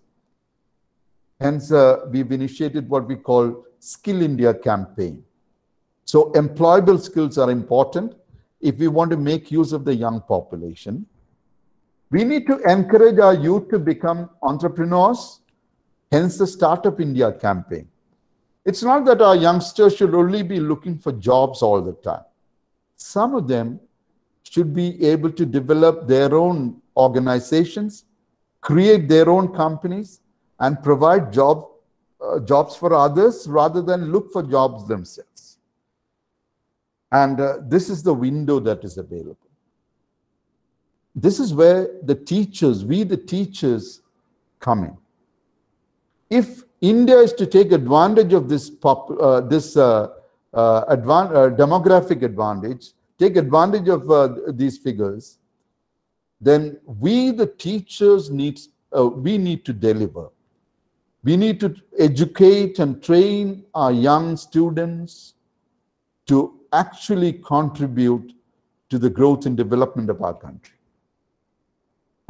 Hence, we've initiated what we call Skill India campaign. So employable skills are important if we want to make use of the young population. We need to encourage our youth to become entrepreneurs, hence the Startup India campaign. It's not that our youngsters should only be looking for jobs all the time. Some of them should be able to develop their own organizations, create their own companies, and provide jobs for others rather than look for jobs themselves. And this is the window that is available. This is where the teachers, we the teachers, come in. If India is to take advantage of this demographic advantage, take advantage of these figures, then we the teachers we need to deliver. We need to educate and train our young students to actually contribute to the growth and development of our country.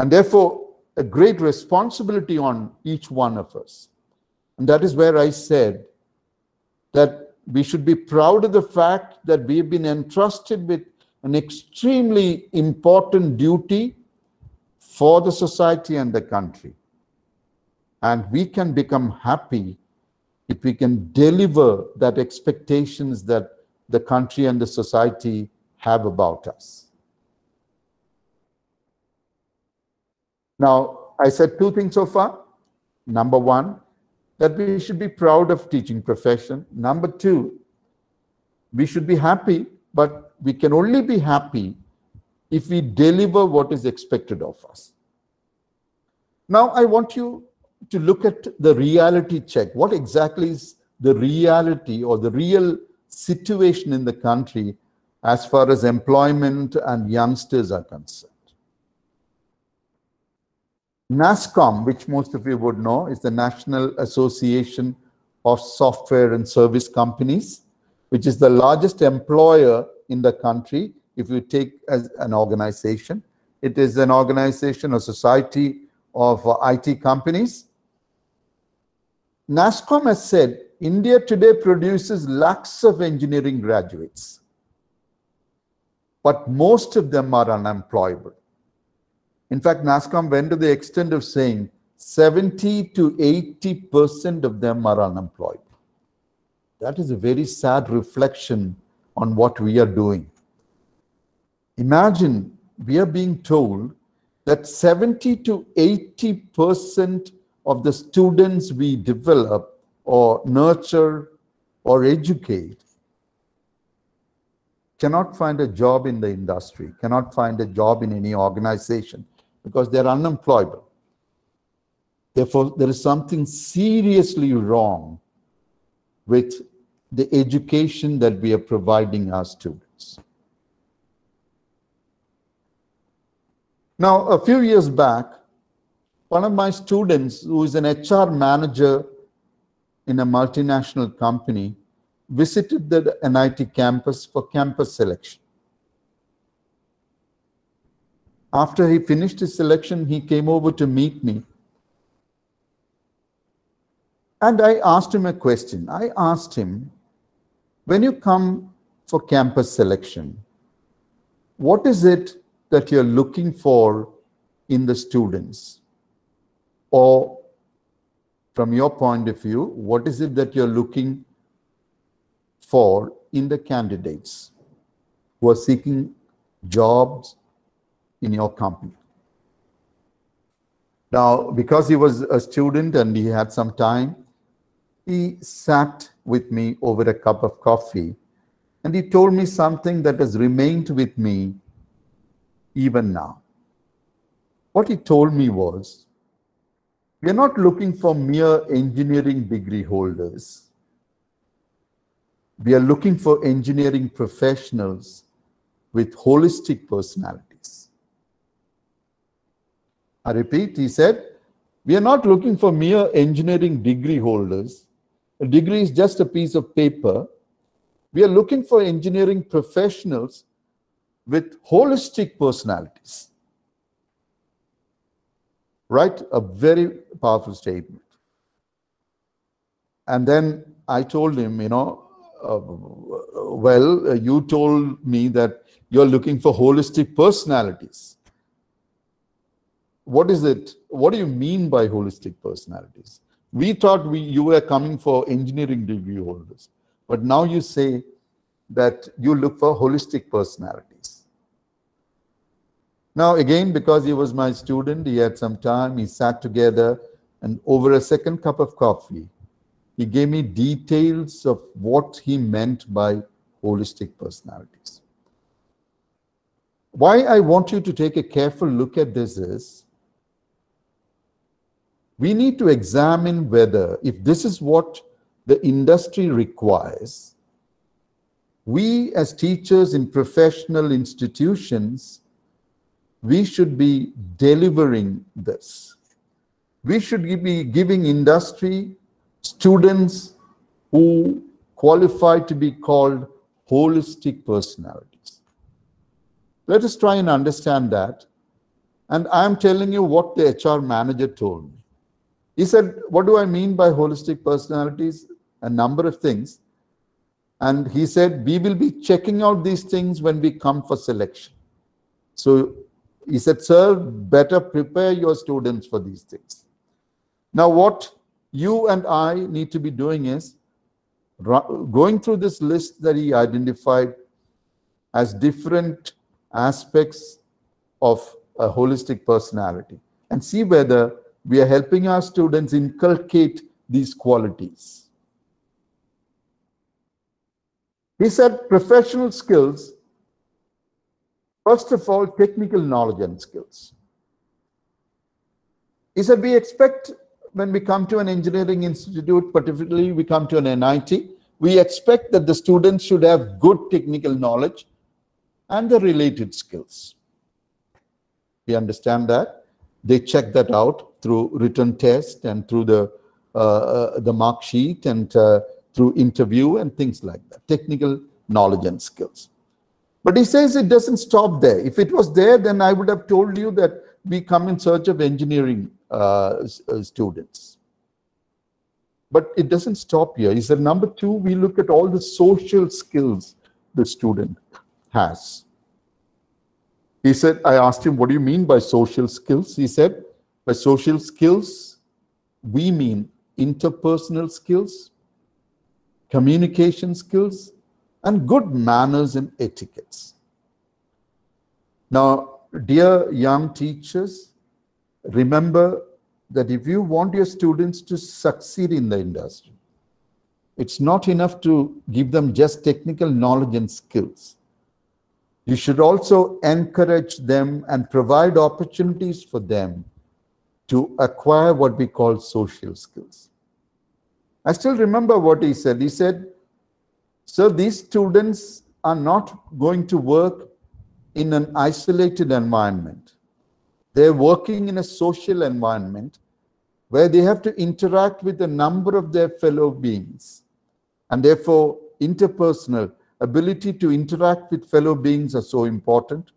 And therefore, a great responsibility on each one of us. And that is where I said that we should be proud of the fact that we have been entrusted with an extremely important duty for the society and the country. And we can become happy if we can deliver that expectations that the country and the society have about us. Now, I said two things so far. Number one, that we should be proud of teaching profession. Number two, we should be happy, but we can only be happy if we deliver what is expected of us. Now, I want you to look at the reality check. What exactly is the reality or the real situation in the country as far as employment and youngsters are concerned? NASSCOM, which most of you would know, is the National Association of Software and Service Companies, which is the largest employer in the country if you take as an organization. It is an organization, a society of IT companies. NASSCOM has said India today produces lakhs of engineering graduates. but most of them are unemployable. In fact, NASSCOM went to the extent of saying 70 to 80% of them are unemployed. That is a very sad reflection on what we are doing. Imagine we are being told that 70 to 80% of the students we develop or nurture or educate cannot find a job in the industry, cannot find a job in any organization because they're unemployable. Therefore, there is something seriously wrong with the education that we are providing our students. Now, a few years back, one of my students, who is an HR manager in a multinational company, visited the NIT campus for campus selection. After he finished his selection, he came over to meet me. And I asked him a question. I asked him, when you come for campus selection, what is it that you're looking for in the students? Or from your point of view, what is it that you're looking for in the candidates who are seeking jobs in your company? Now, because he was a student and he had some time, he sat with me over a cup of coffee and he told me something that has remained with me even now. What he told me was, we are not looking for mere engineering degree holders. We are looking for engineering professionals with holistic personalities. I repeat, he said, we are not looking for mere engineering degree holders. A degree is just a piece of paper. We are looking for engineering professionals with holistic personalities. Right? A very powerful statement. And then I told him, you told me that you're looking for holistic personalities. What is it? What do you mean by holistic personalities? We thought you were coming for engineering degree holders, but now you say that you look for holistic personalities. Now again, because he was my student, he had some time, he sat together, and over a second cup of coffee, he gave me details of what he meant by holistic personalities. Why I want you to take a careful look at this is, we need to examine whether, if this is what the industry requires, we as teachers in professional institutions, we should be delivering this. We should be giving industry students who qualify to be called holistic personalities. Let us try and understand that. And I'm telling you what the HR manager told me. He said, what do I mean by holistic personalities? A number of things. And he said, we will be checking out these things when we come for selection. So he said, sir, better prepare your students for these things. Now, what you and I need to be doing is going through this list that he identified as different aspects of a holistic personality and see whether we are helping our students inculcate these qualities. He said professional skills, first of all, technical knowledge and skills. He said we expect when we come to an engineering institute, particularly we come to an NIT, we expect that the students should have good technical knowledge and the related skills. We understand that. They check that out through written test and through the mark sheet and through interview and things like that, technical knowledge and skills. But he says it doesn't stop there. If it was there, then I would have told you that we come in search of engineering students. But it doesn't stop here. He said, number two, we look at all the social skills the student has. He said, I asked him, what do you mean by social skills? He said, by social skills, we mean interpersonal skills, communication skills, and good manners and etiquettes. Now, dear young teachers, remember that if you want your students to succeed in the industry, it's not enough to give them just technical knowledge and skills. You should also encourage them and provide opportunities for them to acquire what we call social skills. I still remember what he said. He said, "Sir, these students are not going to work in an isolated environment. They're working in a social environment where they have to interact with a number of their fellow beings. And therefore, interpersonal ability to interact with fellow beings are so important.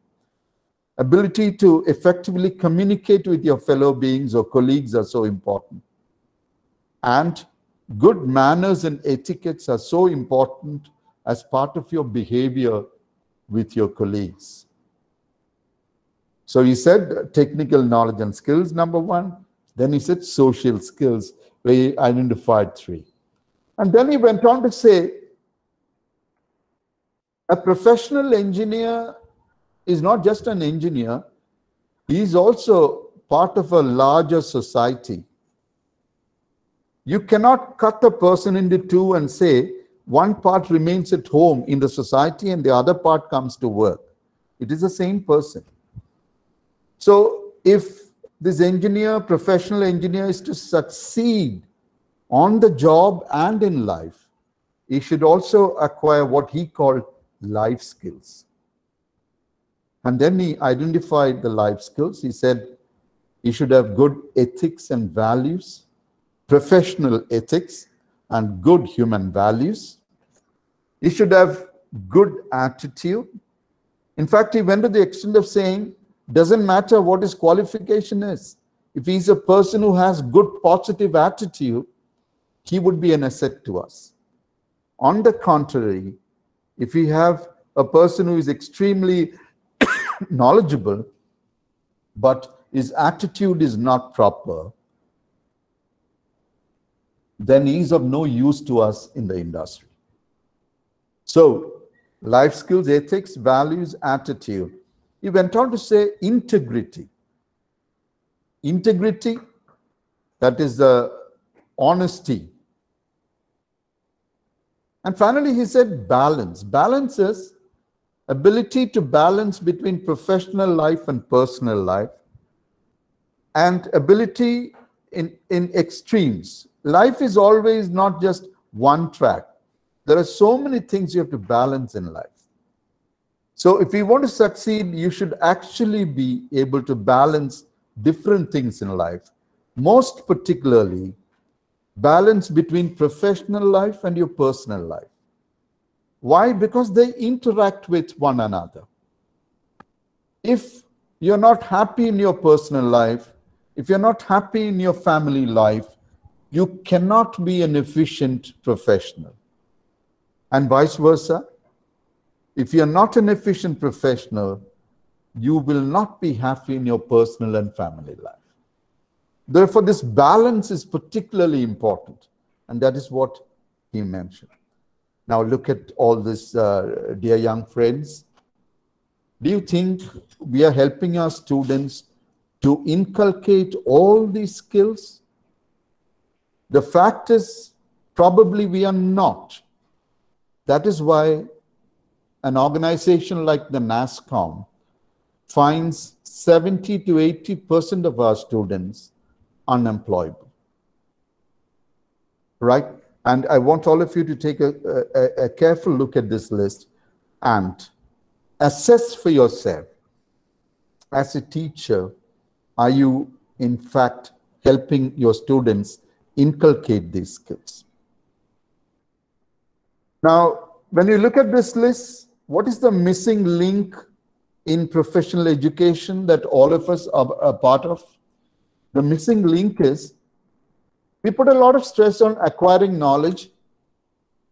Ability to effectively communicate with your fellow beings or colleagues are so important. And good manners and etiquettes are so important as part of your behavior with your colleagues." So he said technical knowledge and skills, number one. Then he said social skills, where he identified three. And then he went on to say, a professional engineer is not just an engineer, he is also part of a larger society. You cannot cut a person into two and say one part remains at home in the society and the other part comes to work. It is the same person. So if this engineer, professional engineer, is to succeed on the job and in life, he should also acquire what he called life skills. And then he identified the life skills. He said he should have good ethics and values, professional ethics and good human values. He should have good attitude. In fact, he went to the extent of saying, doesn't matter what his qualification is. If he's a person who has good positive attitude, he would be an asset to us. On the contrary, if we have a person who is extremely knowledgeable, but his attitude is not proper, then he is of no use to us in the industry. So, life skills, ethics, values, attitude. He went on to say integrity. Integrity, that is the honesty. And finally, he said balance. Balance is ability to balance between professional life and personal life, and ability in extremes. Life is always not just one track. There are so many things you have to balance in life. So if you want to succeed, you should actually be able to balance different things in life. Most particularly, balance between professional life and your personal life. Why? Because they interact with one another. If you're not happy in your personal life, if you're not happy in your family life, you cannot be an efficient professional. And vice versa. If you're not an efficient professional, you will not be happy in your personal and family life. Therefore, this balance is particularly important. And that is what he mentioned. Now look at all this, dear young friends. Do you think we are helping our students to inculcate all these skills? The fact is, probably we are not. That is why an organization like the NASSCOM finds 70 to 80% of our students unemployable. Right? And I want all of you to take a careful look at this list and assess for yourself, as a teacher, are you in fact helping your students inculcate these skills? Now, when you look at this list, what is the missing link in professional education that all of us are a part of? The missing link is we put a lot of stress on acquiring knowledge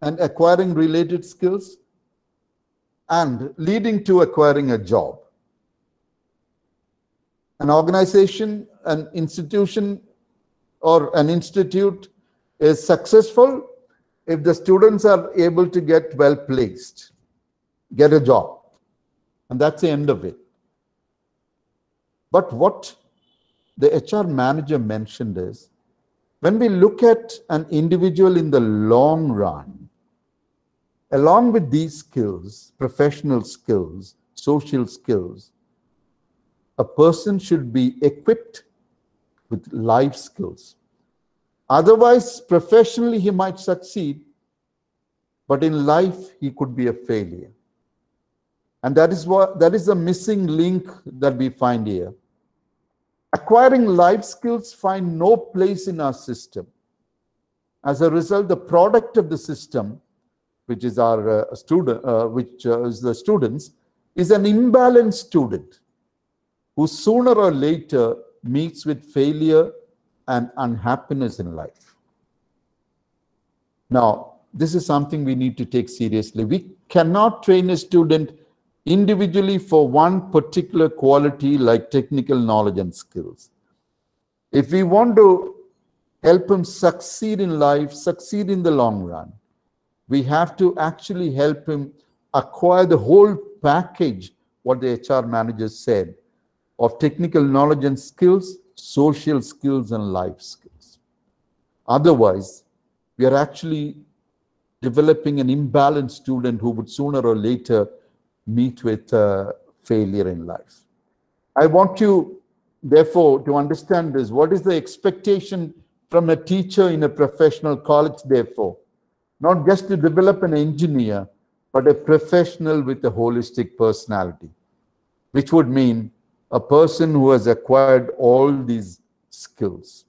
and acquiring related skills and leading to acquiring a job. An organization, an institution, or an institute is successful if the students are able to get well placed, get a job. And that's the end of it. But what the HR manager mentioned is, when we look at an individual in the long run, along with these skills, professional skills, social skills, a person should be equipped with life skills. Otherwise, professionally, he might succeed, but in life, he could be a failure. And that is the missing link that we find here. Acquiring life skills find no place in our system. As a result, the product of the system, which is our is the students, is an imbalanced student who sooner or later meets with failure and unhappiness in life. Now, this is something we need to take seriously. We cannot train a student individually for one particular quality like technical knowledge and skills. If we want to help him succeed in life, succeed in the long run, we have to actually help him acquire the whole package, what the HR manager said, of technical knowledge and skills, social skills, and life skills. Otherwise, we are actually developing an imbalanced student who would sooner or later meet with failure in life. I want you, therefore, to understand this. What is the expectation from a teacher in a professional college, therefore? Not just to develop an engineer, but a professional with a holistic personality, which would mean a person who has acquired all these skills.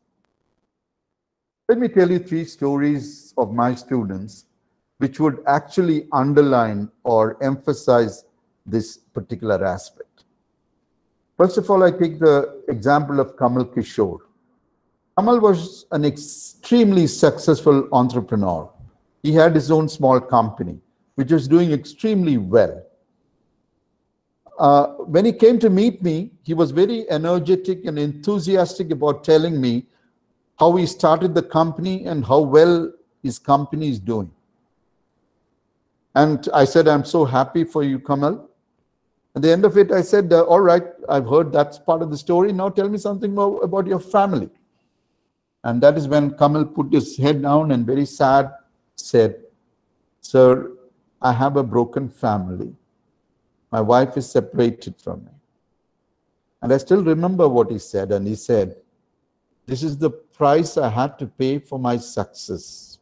Let me tell you 3 stories of my students which would actually underline or emphasize this particular aspect. First of all, I take the example of Kamal Kishore. Kamal was an extremely successful entrepreneur. He had his own small company, which was doing extremely well. When he came to meet me, he was very energetic and enthusiastic about telling me how he started the company and how well his company is doing. And I said, I'm so happy for you, Kamal. At the end of it, I said, all right, I've heard that's part of the story. Now tell me something more about your family. And that is when Kamal put his head down and very sad said, sir, I have a broken family. My wife is separated from me. And I still remember what he said. And he said, this is the price I had to pay for my success.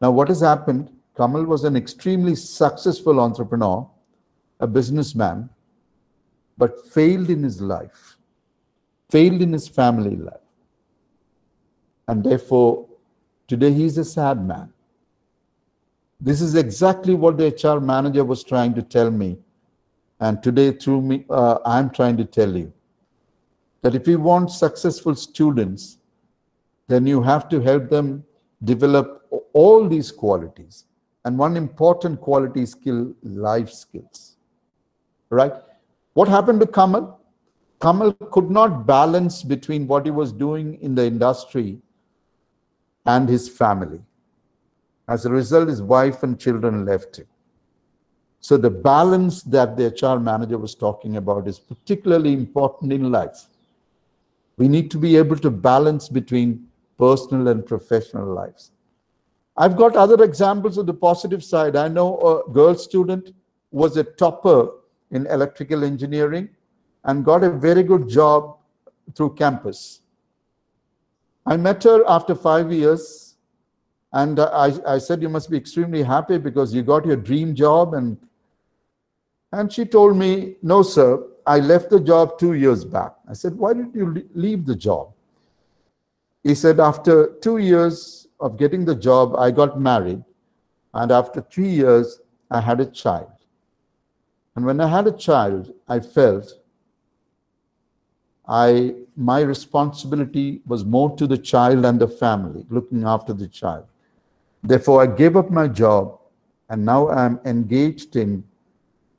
Now, what has happened? Kamal was an extremely successful entrepreneur, a businessman, but failed in his life, failed in his family life. And therefore, today he's a sad man. This is exactly what the HR manager was trying to tell me. And today, through me, I'm trying to tell you that if you want successful students, then you have to help them develop all these qualities. And one important quality skill, life skills. Right? What happened to Kamal? Kamal could not balance between what he was doing in the industry and his family. As a result, his wife and children left him. So the balance that the HR manager was talking about is particularly important in life. We need to be able to balance between personal and professional lives. I've got other examples of the positive side. I know a girl student was a topper in electrical engineering and got a very good job through campus. I met her after 5 years, and I said, you must be extremely happy because you got your dream job. And she told me, no, sir, I left the job 2 years back. I said, why did you leave the job? He said, after 2 years of getting the job, I got married. And after 3 years, I had a child. And when I had a child, I felt my responsibility was more to the child and the family, looking after the child. Therefore, I gave up my job, and now I'm engaged in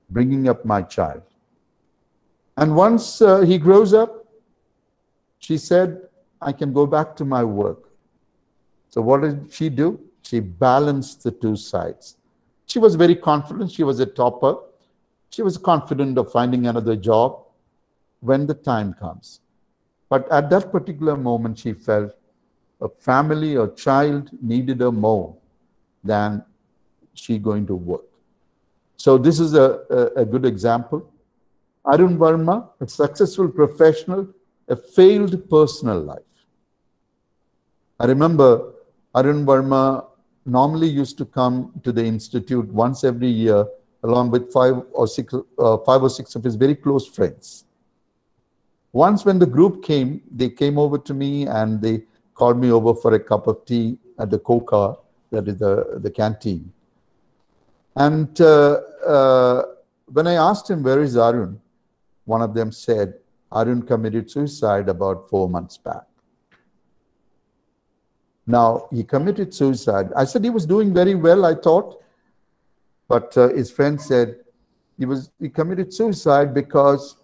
bringing up my child. And once he grows up, she said, I can go back to my work. So what did she do? She balanced the two sides. She was very confident. She was a topper. She was confident of finding another job when the time comes. But at that particular moment, she felt a family or child needed her more than she going to work. So this is a good example. Arun Verma, a successful professional, a failed personal life. I remember Arun Verma normally used to come to the institute once every year along with five or six of his very close friends. Once when the group came, they came over to me and they called me over for a cup of tea at the Coca, that is the canteen. And when I asked him, where is Arun? One of them said, Arun committed suicide about 4 months back. Now, he committed suicide. I said he was doing very well, I thought. But his friend said he committed suicide because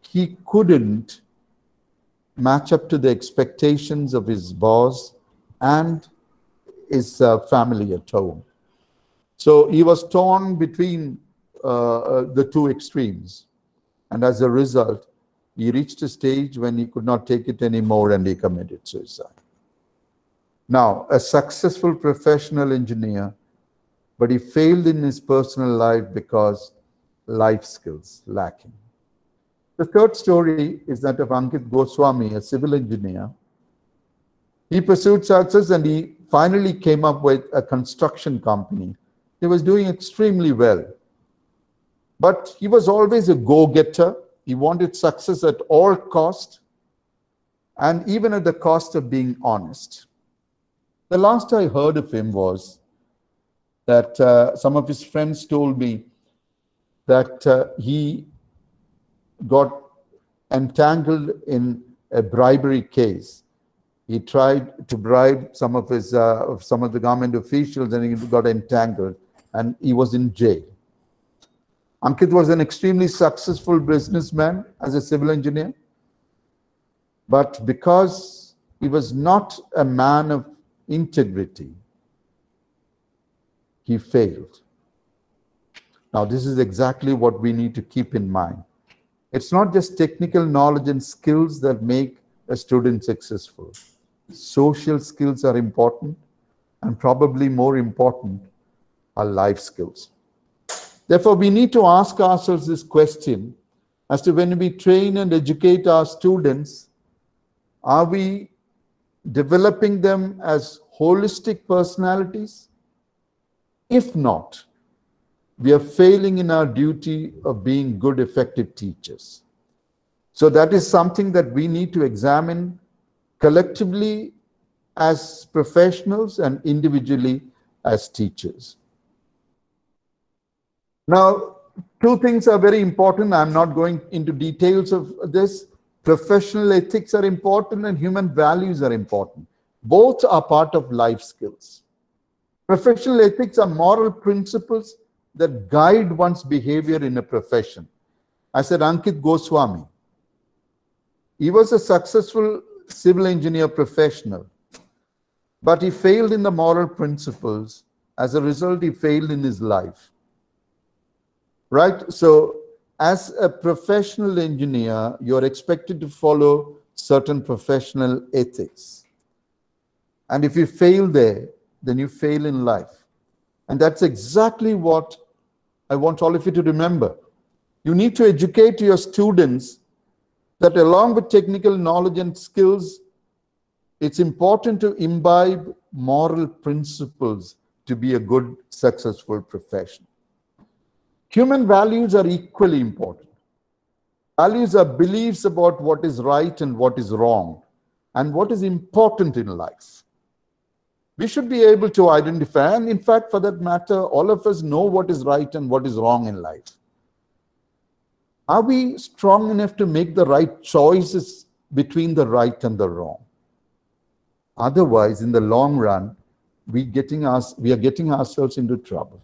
he couldn't match up to the expectations of his boss and his family at home. So he was torn between the two extremes. And as a result, he reached a stage when he could not take it anymore and he committed suicide. Now, a successful professional engineer, but he failed in his personal life because life skills lacking. The third story is that of Ankit Goswami, a civil engineer. He pursued success and he finally came up with a construction company. He was doing extremely well. But he was always a go-getter. He wanted success at all cost, and even at the cost of being honest. The last I heard of him was that some of his friends told me that he got entangled in a bribery case. He tried to bribe some of the government officials and he got entangled and he was in jail. Ankit was an extremely successful businessman as a civil engineer, but because he was not a man of integrity, he failed. Now, this is exactly what we need to keep in mind. It's not just technical knowledge and skills that make a student successful. Social skills are important, and probably more important are life skills. Therefore, we need to ask ourselves this question as to when we train and educate our students, are we developing them as holistic personalities? If not, we are failing in our duty of being good, effective teachers. So that is something that we need to examine collectively as professionals and individually as teachers. Now, two things are very important. I'm not going into details of this. Professional ethics are important and human values are important. Both are part of life skills. Professional ethics are moral principles that guide one's behavior in a profession. I said Ankit Goswami. He was a successful civil engineer professional, but he failed in the moral principles. As a result, he failed in his life. Right? So, as a professional engineer, you're expected to follow certain professional ethics. And if you fail there, then you fail in life. And that's exactly what I want all of you to remember. You need to educate your students that along with technical knowledge and skills, it's important to imbibe moral principles to be a good, successful professional. Human values are equally important. Values are beliefs about what is right and what is wrong, and what is important in life. We should be able to identify, and in fact, for that matter, all of us know what is right and what is wrong in life. Are we strong enough to make the right choices between the right and the wrong? Otherwise, in the long run, we are getting ourselves into trouble.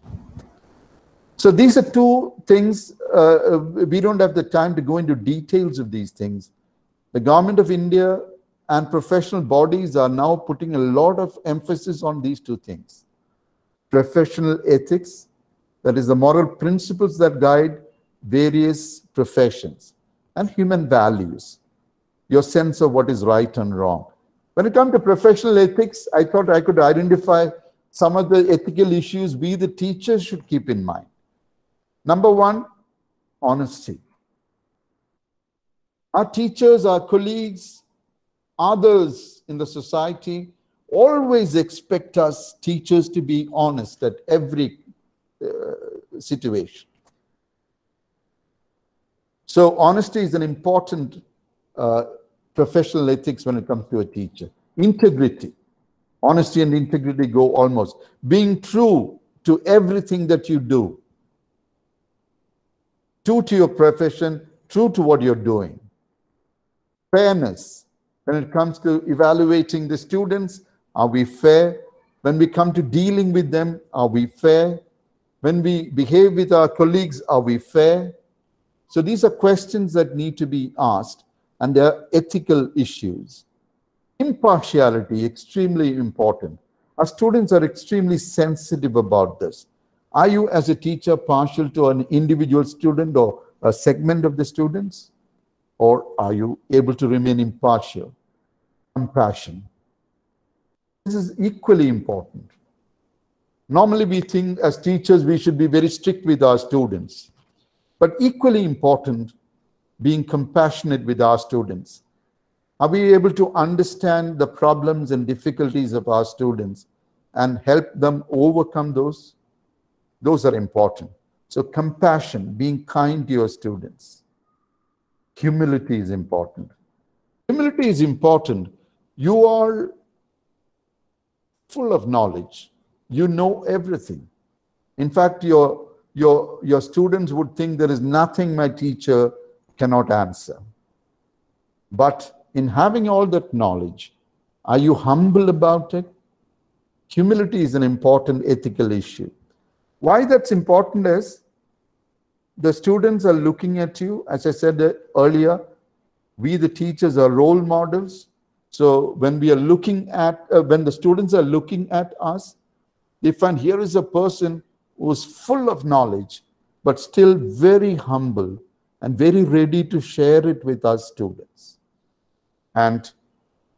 So these are two things. We don't have the time to go into details of these things. The government of India and professional bodies are now putting a lot of emphasis on these two things. Professional ethics, that is the moral principles that guide various professions, and human values, your sense of what is right and wrong. When it comes to professional ethics, I thought I could identify some of the ethical issues we, the teachers, should keep in mind. Number one, honesty. Our teachers, our colleagues, others in the society always expect us teachers to be honest at every situation. So honesty is an important professional ethics when it comes to a teacher. Integrity. Honesty and integrity go almost. Being true to everything that you do. True to your profession, true to what you're doing. Fairness. When it comes to evaluating the students, are we fair? When we come to dealing with them, are we fair? When we behave with our colleagues, are we fair? So these are questions that need to be asked, and they are ethical issues. Impartiality, extremely important. Our students are extremely sensitive about this. Are you, as a teacher, partial to an individual student or a segment of the students? Or are you able to remain impartial? Compassion. This is equally important. Normally we think as teachers we should be very strict with our students, but equally important, being compassionate with our students. Are we able to understand the problems and difficulties of our students and help them overcome those? Those are important. So compassion, being kind to your students. Humility is important. Humility is important. You are full of knowledge. You know everything. In fact, your students would think there is nothing my teacher cannot answer. But in having all that knowledge, are you humble about it? Humility is an important ethical issue. Why that's important is the students are looking at you. As I said earlier, we the teachers are role models. So when we are looking at, when the students are looking at us, they find here is a person who is full of knowledge, but still very humble and very ready to share it with us students. And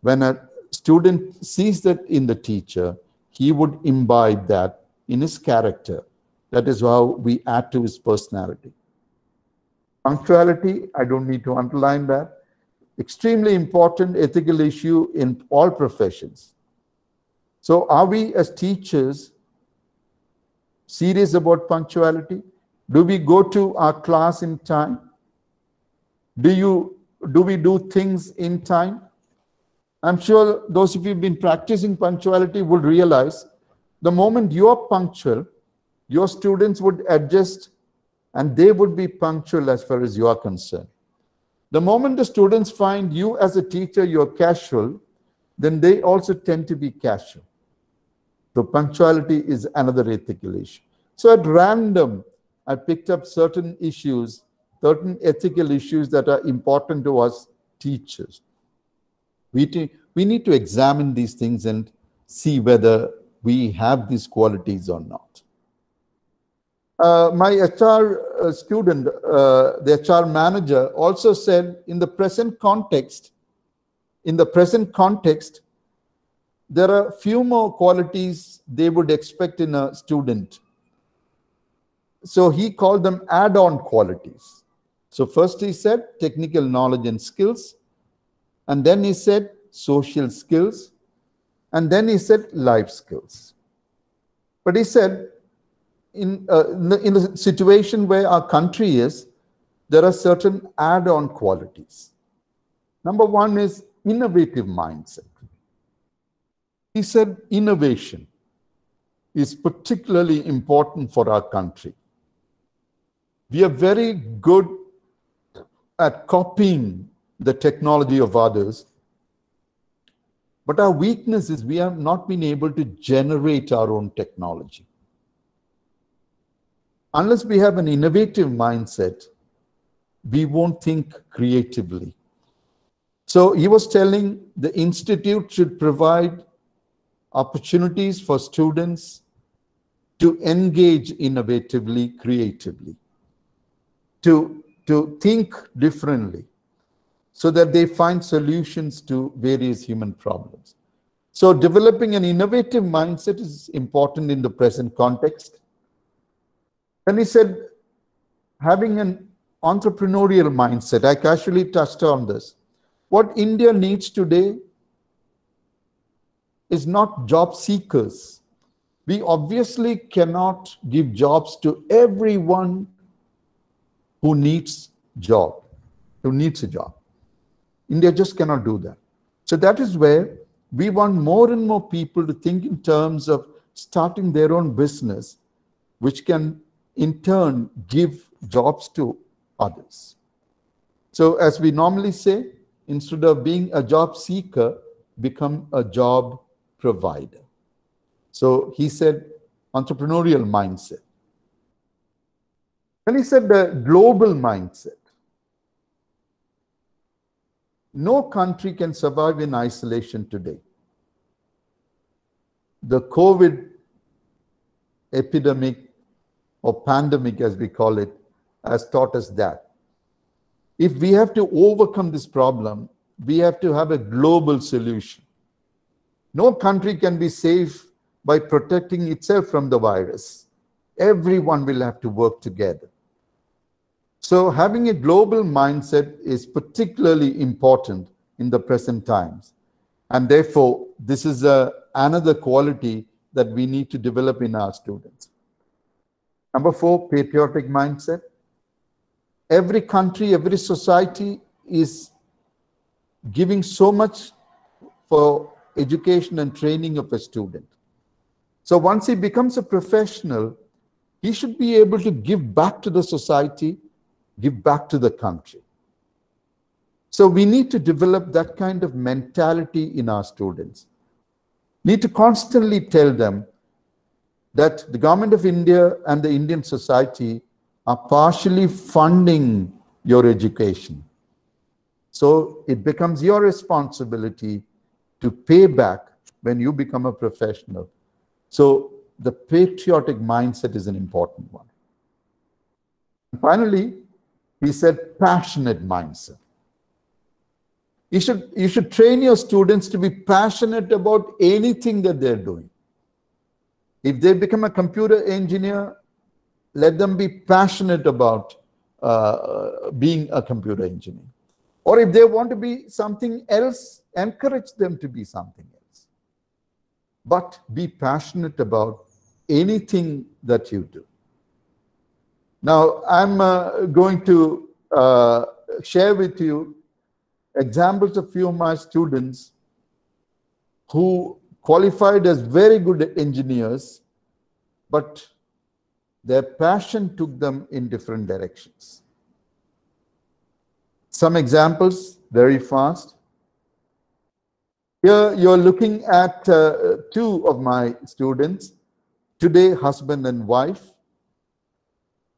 when a student sees that in the teacher, he would imbibe that in his character. That is how we add to his personality. Punctuality, I don't need to underline that. Extremely important ethical issue in all professions. So are we as teachers serious about punctuality? Do we go to our class in time? Do we do things in time? I'm sure those of you who've been practicing punctuality would realize the moment you're punctual, your students would adjust and they would be punctual as far as you are concerned. The moment the students find you as a teacher, you're casual, then they also tend to be casual. So punctuality is another ethical issue. So at random, I picked up certain issues, certain ethical issues that are important to us teachers. We need to examine these things and see whether we have these qualities or not. My HR student, the HR manager, also said in the present context, there are few more qualities they would expect in a student. So he called them add-on qualities. So first he said technical knowledge and skills, and then he said social skills, and then he said life skills. But he said, in the situation where our country is, there are certain add-on qualities. Number one is innovative mindset. He said innovation is particularly important for our country. We are very good at copying the technology of others, but our weakness is we have not been able to generate our own technology. Unless we have an innovative mindset, we won't think creatively. So he was telling the institute should provide opportunities for students to engage innovatively, creatively, to think differently, so that they find solutions to various human problems. So developing an innovative mindset is important in the present context. And he said, having an entrepreneurial mindset, I casually touched on this. What India needs today is not job seekers. We obviously cannot give jobs to everyone who needs job, who needs a job. India just cannot do that. So that is where we want more and more people to think in terms of starting their own business, which can in turn give jobs to others. So as we normally say, instead of being a job seeker, become a job provider. So he said entrepreneurial mindset. And he said the global mindset. No country can survive in isolation today. The COVID epidemic or pandemic, as we call it, has taught us that. If we have to overcome this problem, we have to have a global solution. No country can be safe by protecting itself from the virus. Everyone will have to work together. So having a global mindset is particularly important in the present times. And therefore, this is another quality that we need to develop in our students. Number 4, patriotic mindset. Every country, every society is giving so much for education and training of a student. So once he becomes a professional, he should be able to give back to the society, give back to the country. So we need to develop that kind of mentality in our students. Need to constantly tell them that the government of India and the Indian society are partially funding your education. So it becomes your responsibility to pay back when you become a professional. So the patriotic mindset is an important one. And finally, he said passionate mindset. You should train your students to be passionate about anything that they're doing. If they become a computer engineer, let them be passionate about being a computer engineer. Or if they want to be something else, encourage them to be something else. But be passionate about anything that you do. Now, I'm going to share with you examples of few of my students who qualified as very good engineers, but their passion took them in different directions. Some examples, very fast. Here you're looking at 2 of my students, today husband and wife.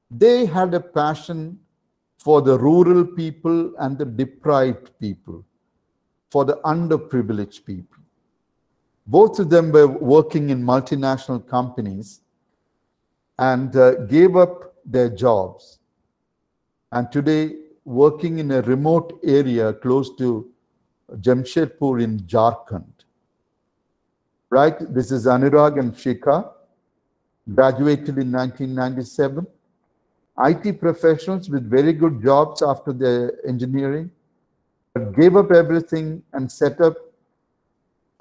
They had a passion for the rural people and the deprived people, for the underprivileged people. Both of them were working in multinational companies and gave up their jobs. And today, working in a remote area close to Jamshedpur in Jharkhand. Right? This is Anurag and Shikha, graduated in 1997. IT professionals with very good jobs after their engineering, but gave up everything and set up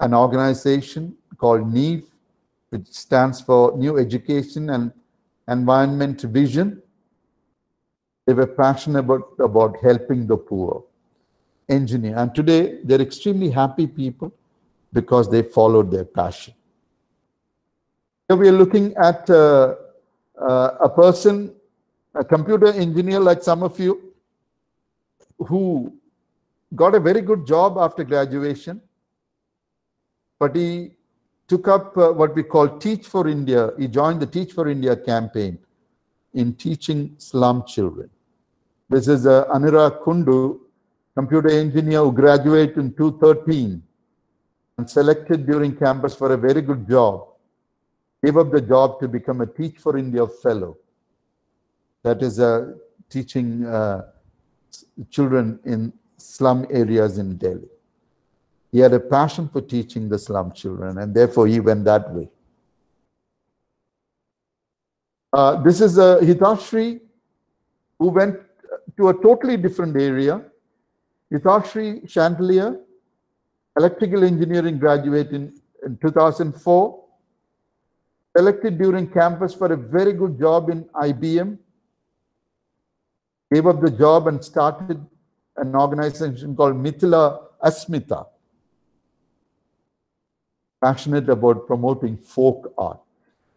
an organization called NEEV, which stands for New Education and Environment Vision. They were passionate about helping the poor, engineer. And today, they're extremely happy people because they followed their passion. Here we are looking at a person, a computer engineer like some of you, who got a very good job after graduation, but he took up what we call Teach for India. He joined the Teach for India campaign in teaching slum children. This is Anira Kundu, computer engineer who graduated in 2013 and selected during campus for a very good job. Gave up the job to become a Teach for India fellow. That is teaching children in slum areas in Delhi. He had a passion for teaching the slum children, and therefore he went that way. This is Hitashri, who went to a totally different area. Hitashri Chandelier, electrical engineering graduate in 2004, selected during campus for a very good job in IBM, gave up the job and started an organization called Mithila Asmita, passionate about promoting folk art.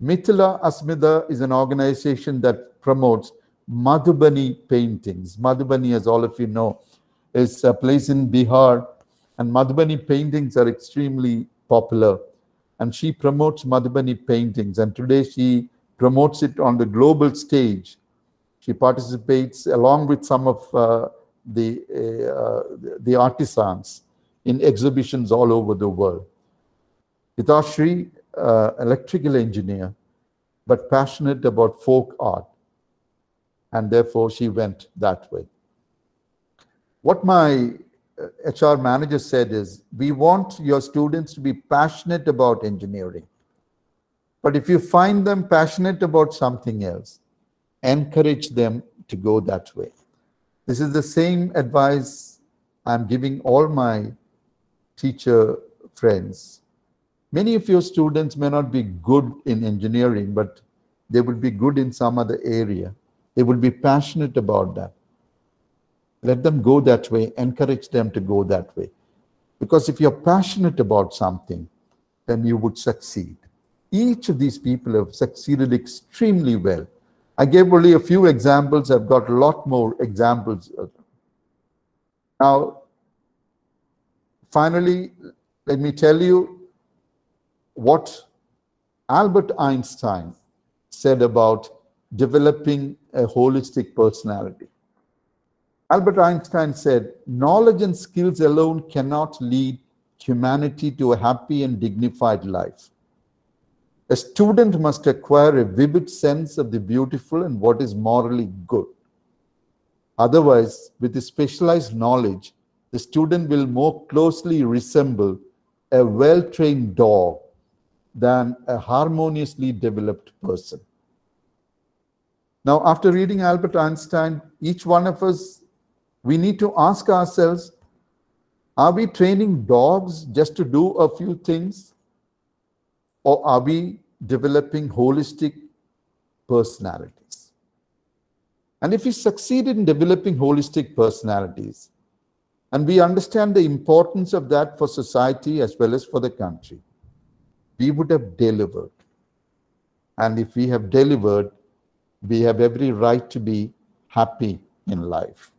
Mithila Asmita is an organization that promotes Madhubani paintings. Madhubani, as all of you know, is a place in Bihar, and Madhubani paintings are extremely popular. And she promotes Madhubani paintings, and today she promotes it on the global stage. She participates along with some of the artisans in exhibitions all over the world. Hitashri, electrical engineer, but passionate about folk art, and therefore she went that way. What my HR manager said is, we want your students to be passionate about engineering, but if you find them passionate about something else, encourage them to go that way. This is the same advice I'm giving all my teacher friends. Many of your students may not be good in engineering, but they will be good in some other area. They will be passionate about that. Let them go that way, encourage them to go that way. Because if you're passionate about something, then you would succeed. Each of these people have succeeded extremely well. I gave only a few examples. I've got a lot more examples. Now, finally, let me tell you what Albert Einstein said about developing a holistic personality. Albert Einstein said, knowledge and skills alone cannot lead humanity to a happy and dignified life. A student must acquire a vivid sense of the beautiful and what is morally good. Otherwise, with the specialized knowledge, the student will more closely resemble a well-trained dog than a harmoniously developed person. Now, after reading Albert Einstein, each one of us, we need to ask ourselves, are we training dogs just to do a few things? Or are we developing holistic personalities? And if we succeed in developing holistic personalities, and we understand the importance of that for society as well as for the country, we would have delivered. And if we have delivered, we have every right to be happy in life.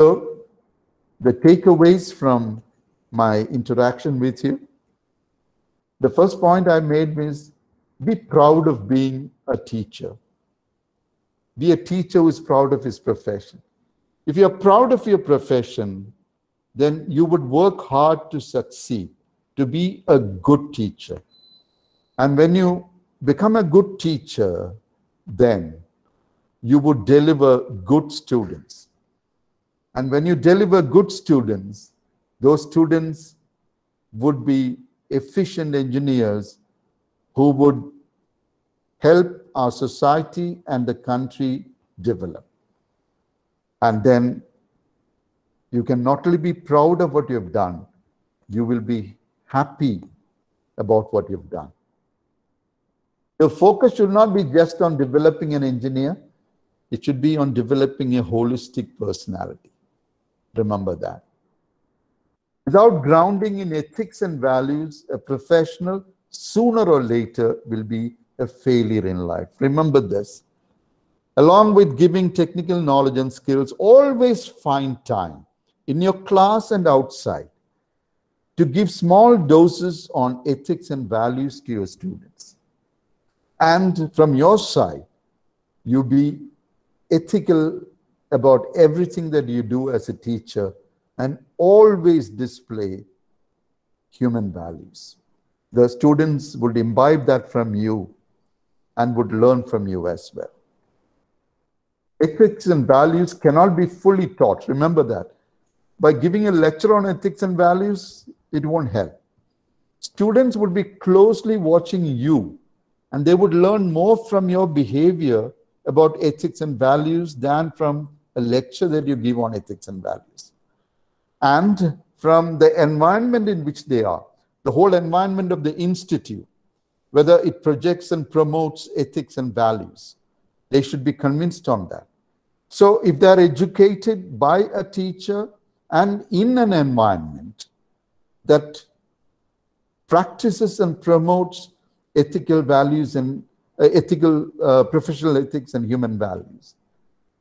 So, the takeaways from my interaction with you, the first point I made was, be proud of being a teacher. Be a teacher who is proud of his profession. If you're proud of your profession, then you would work hard to succeed, to be a good teacher. And when you become a good teacher, then you would deliver good students. And when you deliver good students, those students would be efficient engineers who would help our society and the country develop. And then you can not only be proud of what you've done, you will be happy about what you've done. The focus should not be just on developing an engineer. It should be on developing a holistic personality. Remember that. Without grounding in ethics and values, a professional sooner or later will be a failure in life. Remember this. Along with giving technical knowledge and skills, always find time in your class and outside to give small doses on ethics and values to your students. And from your side, You be ethical about everything that you do as a teacher and always display human values. The students would imbibe that from you and would learn from you as well. Ethics and values cannot be fully taught. Remember that. By giving a lecture on ethics and values, it won't help. Students would be closely watching you, and they would learn more from your behavior about ethics and values than from a lecture that you give on ethics and values. And from the environment in which they are, the whole environment of the institute, whether it projects and promotes ethics and values, they should be convinced on that. So if they're educated by a teacher and in an environment that practices and promotes ethical values and professional ethics and human values,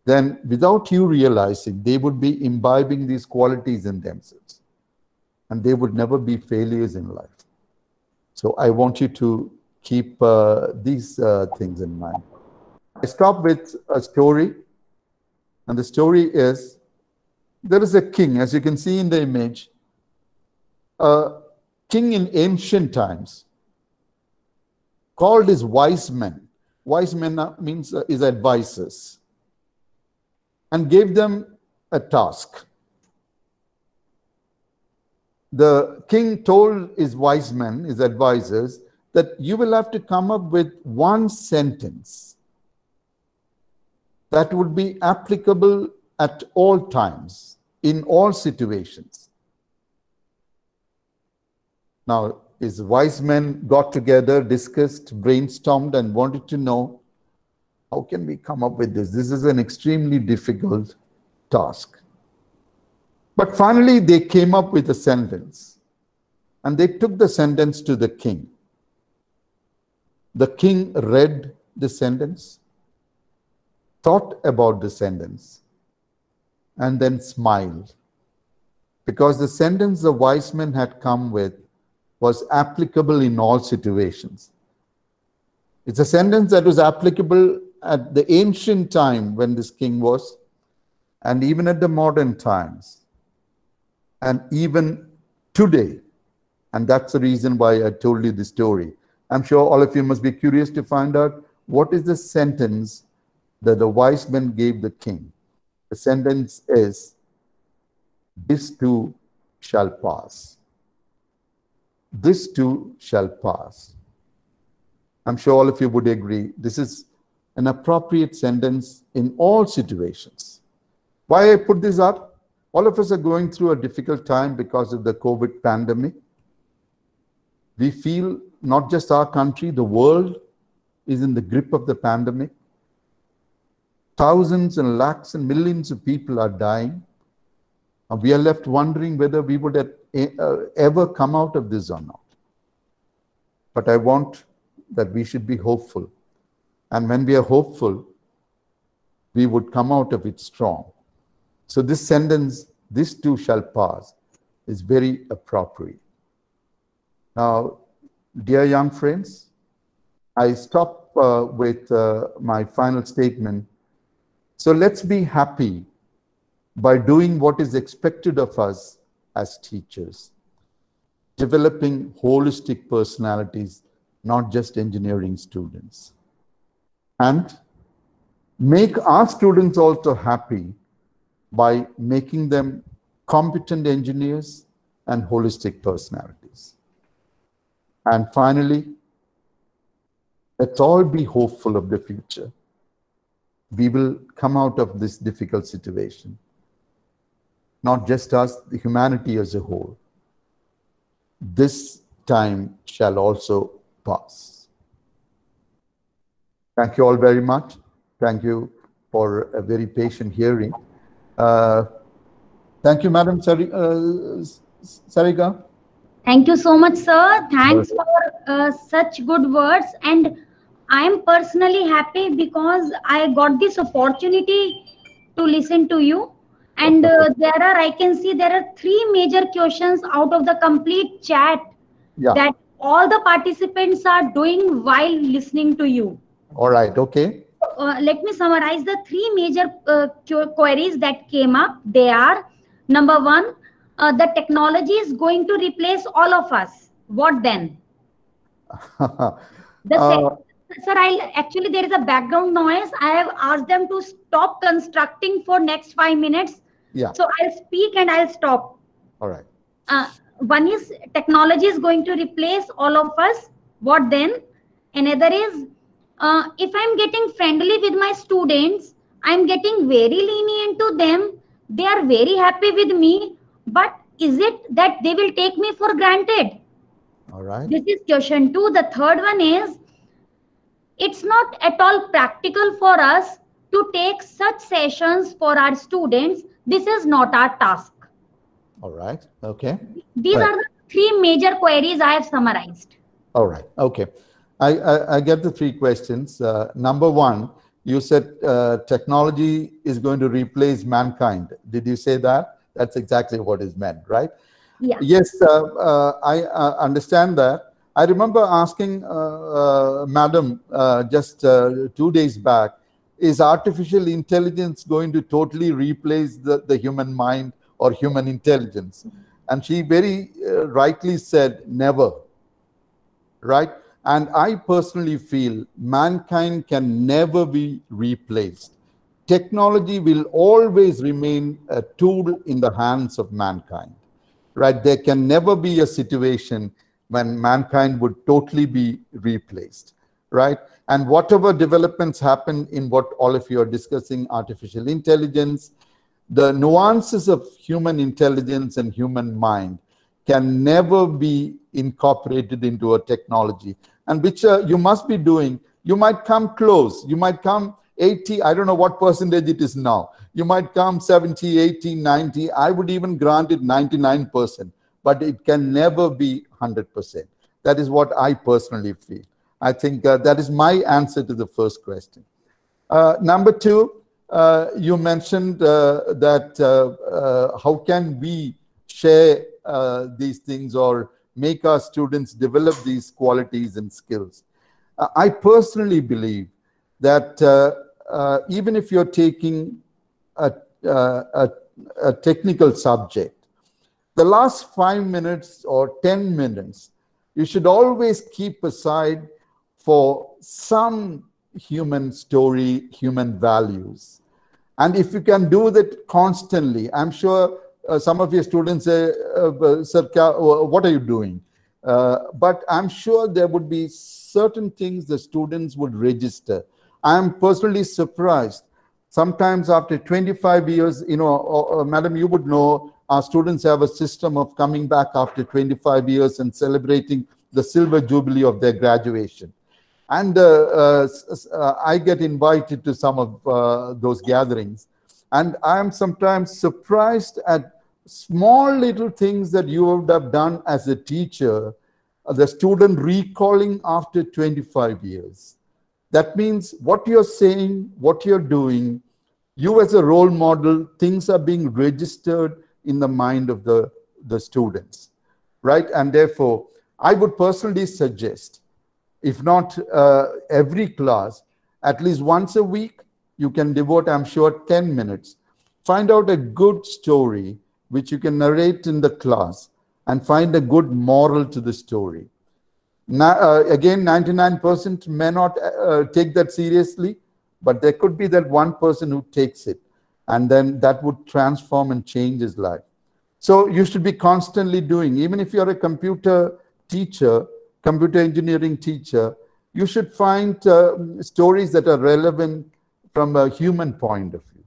then without you realizing, they would be imbibing these qualities in themselves, and they would never be failures in life. So I want you to keep these things in mind. I stop with a story, and the story is, there is a king, as you can see in the image, a king in ancient times, called his wise men. Wise men means his advisors, and gave them a task. The king told his wise men, his advisors, that you will have to come up with one sentence that would be applicable at all times, in all situations. Now, his wise men got together, discussed, brainstormed, and wanted to know, how can we come up with this? This is an extremely difficult task. But finally, they came up with a sentence, and they took the sentence to the king. The king read the sentence, thought about the sentence, and then smiled, because the sentence the wise men had come with was applicable in all situations. It's a sentence that was applicable at the ancient time when this king was, and even at the modern times, and even today. And that's the reason why I told you the story. I'm sure all of you must be curious to find out what is the sentence that the wise men gave the king. The sentence is, this too shall pass. This too shall pass. I'm sure all of you would agree this is an appropriate sentence in all situations. Why I put this up? All of us are going through a difficult time because of the COVID pandemic. We feel not just our country, the world is in the grip of the pandemic. Thousands and lakhs and millions of people are dying. And we are left wondering whether we would ever come out of this or not. But I want that we should be hopeful. And when we are hopeful, we would come out of it strong. So this sentence, this too shall pass, is very appropriate. Now, dear young friends, I stop with my final statement. So let's be happy by doing what is expected of us as teachers, developing holistic personalities, not just engineering students. And make our students also happy by making them competent engineers and holistic personalities. And finally, let's all be hopeful of the future. We will come out of this difficult situation. Not just us, the humanity as a whole. This time shall also pass. Thank you all very much. Thank you for a very patient hearing. Thank you, Madam Sarika. Thank you so much, sir. Thanks for such good words. And I am personally happy because I got this opportunity to listen to you. And I can see there are three major questions out of the complete chat that all the participants are doing while listening to you. All right, okay. let me summarize the three major queries that came up. They are: number one, the technology is going to replace all of us. What then? The sir, I'll actually, there is a background noise. I have asked them to stop constructing for next 5 minutes. Yeah. So I'll speak and I'll stop. All right. One is technology is going to replace all of us. What then? Another is, if I'm getting friendly with my students, I'm getting very lenient to them. They are very happy with me. But is it that they will take me for granted? All right. This is question two. The third one is, it's not at all practical for us to take such sessions for our students. This is not our task. All right. Okay. These Right. are the three major queries I have summarized. All right. Okay. I get the three questions. Number one, you said technology is going to replace mankind. Did you say that? That's exactly what is meant, right? Yeah. Yes, I understand that. I remember asking Madam just 2 days back, is artificial intelligence going to totally replace the human mind or human intelligence? And she very rightly said, never, right? And I personally feel mankind can never be replaced. Technology will always remain a tool in the hands of mankind, right? There can never be a situation when mankind would totally be replaced, right? And whatever developments happen in what all of you are discussing, artificial intelligence, the nuances of human intelligence and human mind can never be incorporated into a technology, and which you must be doing. You might come close, you might come 80, I don't know what percentage it is now. You might come 70, 80, 90. I would even grant it 99%, but it can never be 100%. That is what I personally feel. I think that is my answer to the first question. Number two, you mentioned that how can we share these things or make our students develop these qualities and skills. I personally believe that even if you're taking a technical subject, the last 5 minutes or 10 minutes, you should always keep aside for some human story, human values. And if you can do that constantly, I'm sure some of your students say, Sir, what are you doing? But I'm sure there would be certain things the students would register. I'm personally surprised. Sometimes after 25 years, you know, Madam, you would know, our students have a system of coming back after 25 years and celebrating the silver jubilee of their graduation. And I get invited to some of those gatherings. And I'm sometimes surprised at small little things that you would have done as a teacher, the student recalling after 25 years. That means what you're saying, what you're doing, you as a role model, things are being registered in the mind of the students, right? And therefore, I would personally suggest, if not every class, at least once a week, you can devote, I'm sure, 10 minutes. Find out a good story which you can narrate in the class and find a good moral to the story. Now, again, 99% may not take that seriously, but there could be that one person who takes it, and then that would transform and change his life. So you should be constantly doing, even if you're a computer teacher, computer engineering teacher, you should find stories that are relevant from a human point of view.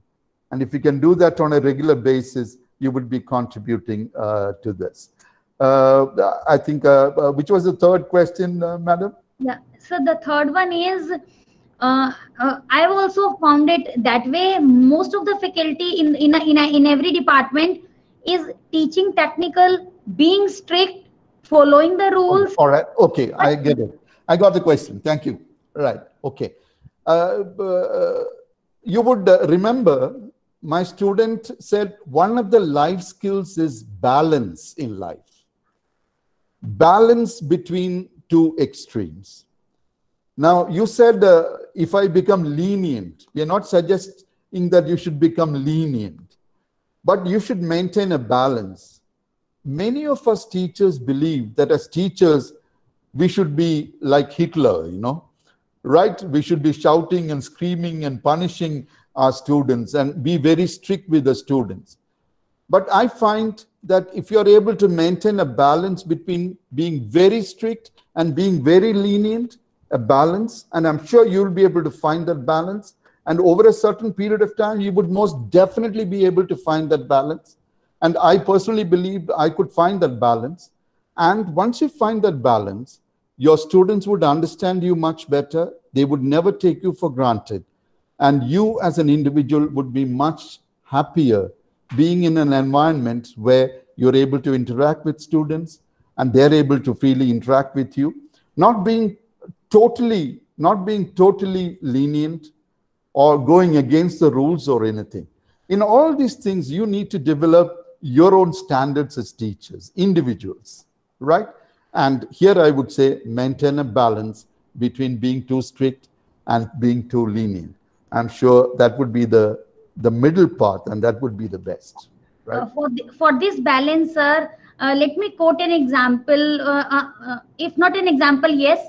And if you can do that on a regular basis, you would be contributing to this. I think, which was the third question, Madam? Yeah. So the third one is, I've also found it that way. Most of the faculty in every department is teaching technical, being strict, following the rules. All right. Okay, I get it. I got the question. Thank you. Right. Okay. You would remember my student said one of the life skills is balance in life. Balance between two extremes. Now, you said if I become lenient, we are not suggesting that you should become lenient, but you should maintain a balance. Many of us teachers believe that as teachers, we should be like Hitler, right? We should be shouting and screaming and punishing our students and be very strict with the students. But I find that if you're able to maintain a balance between being very strict and being very lenient, a balance, and I'm sure you'll be able to find that balance. And over a certain period of time, you would most definitely be able to find that balance. And I personally believe I could find that balance. And once you find that balance, your students would understand you much better. They would never take you for granted. And you as an individual would be much happier being in an environment where you're able to interact with students and they're able to freely interact with you, not being totally lenient or going against the rules or anything. In all these things, you need to develop your own standards as teachers, individuals, right? And here I would say maintain a balance between being too strict and being too lenient. I'm sure that would be the middle path, and that would be the best, right? For this balance, sir, let me quote an example. If not an example, yes,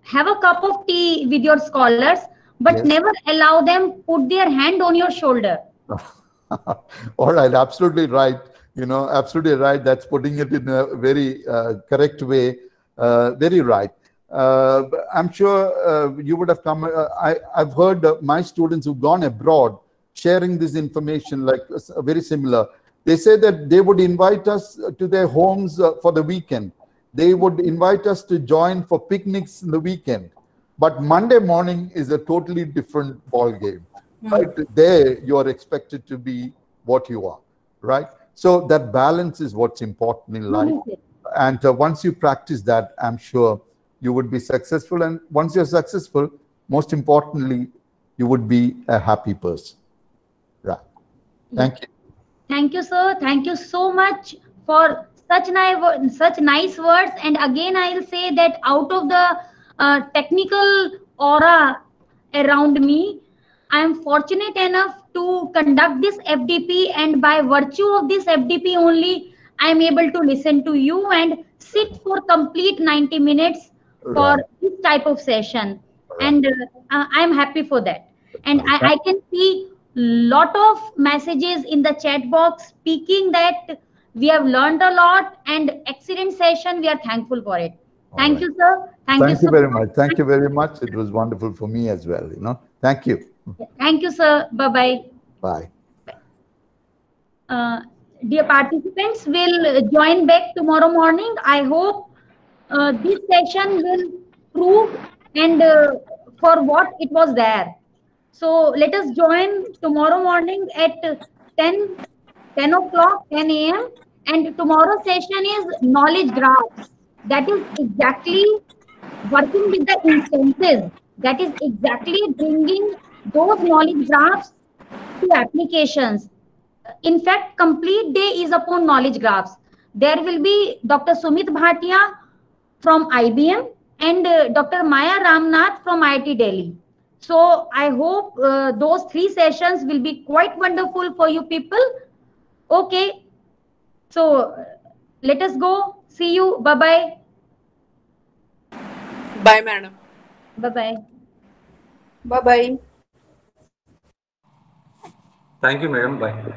have a cup of tea with your scholars, but Yes. never allow them put their hand on your shoulder. All right, absolutely right. Absolutely right. That's putting it in a very correct way. Very right. I'm sure you would have come. I've heard my students who've gone abroad sharing this information, like very similar. They say that they would invite us to their homes for the weekend. They would invite us to join for picnics in the weekend. But Monday morning is a totally different ball game. Right there, you are expected to be what you are, right? So that balance is what's important in life. And once you practice that, I'm sure you would be successful. And once you're successful, most importantly, you would be a happy person. Right. Thank you. Thank you, sir. Thank you so much for such nice words. And again, I'll say that out of the technical aura around me, I am fortunate enough to conduct this FDP, and by virtue of this FDP only, I am able to listen to you and sit for complete 90 minutes for Right. this type of session. Right. And I am happy for that. And Right. I can see lot of messages in the chat box speaking that we have learned a lot and excellent session. We are thankful for it. All Thank right. you, sir. Thank you Thank you so very much. much. Thank you very much. It was wonderful for me as well. Thank you. Thank you, sir. Bye bye. Bye. Dear participants, will join back tomorrow morning. I hope this session will prove and for what it was there. So let us join tomorrow morning at 10, 10 o'clock, 10 a.m. And tomorrow's session is knowledge graphs. That is exactly working with the instances. That is exactly bringing those knowledge graphs to applications. In fact, complete day is upon knowledge graphs. There will be Dr. Sumit Bhatia from IBM and Dr. Maya Ramnath from IIT Delhi. So I hope those three sessions will be quite wonderful for you people. Okay, so let us go. See you. Bye bye. Bye, madam. Bye bye. Bye bye. Thank you, madam. Bye.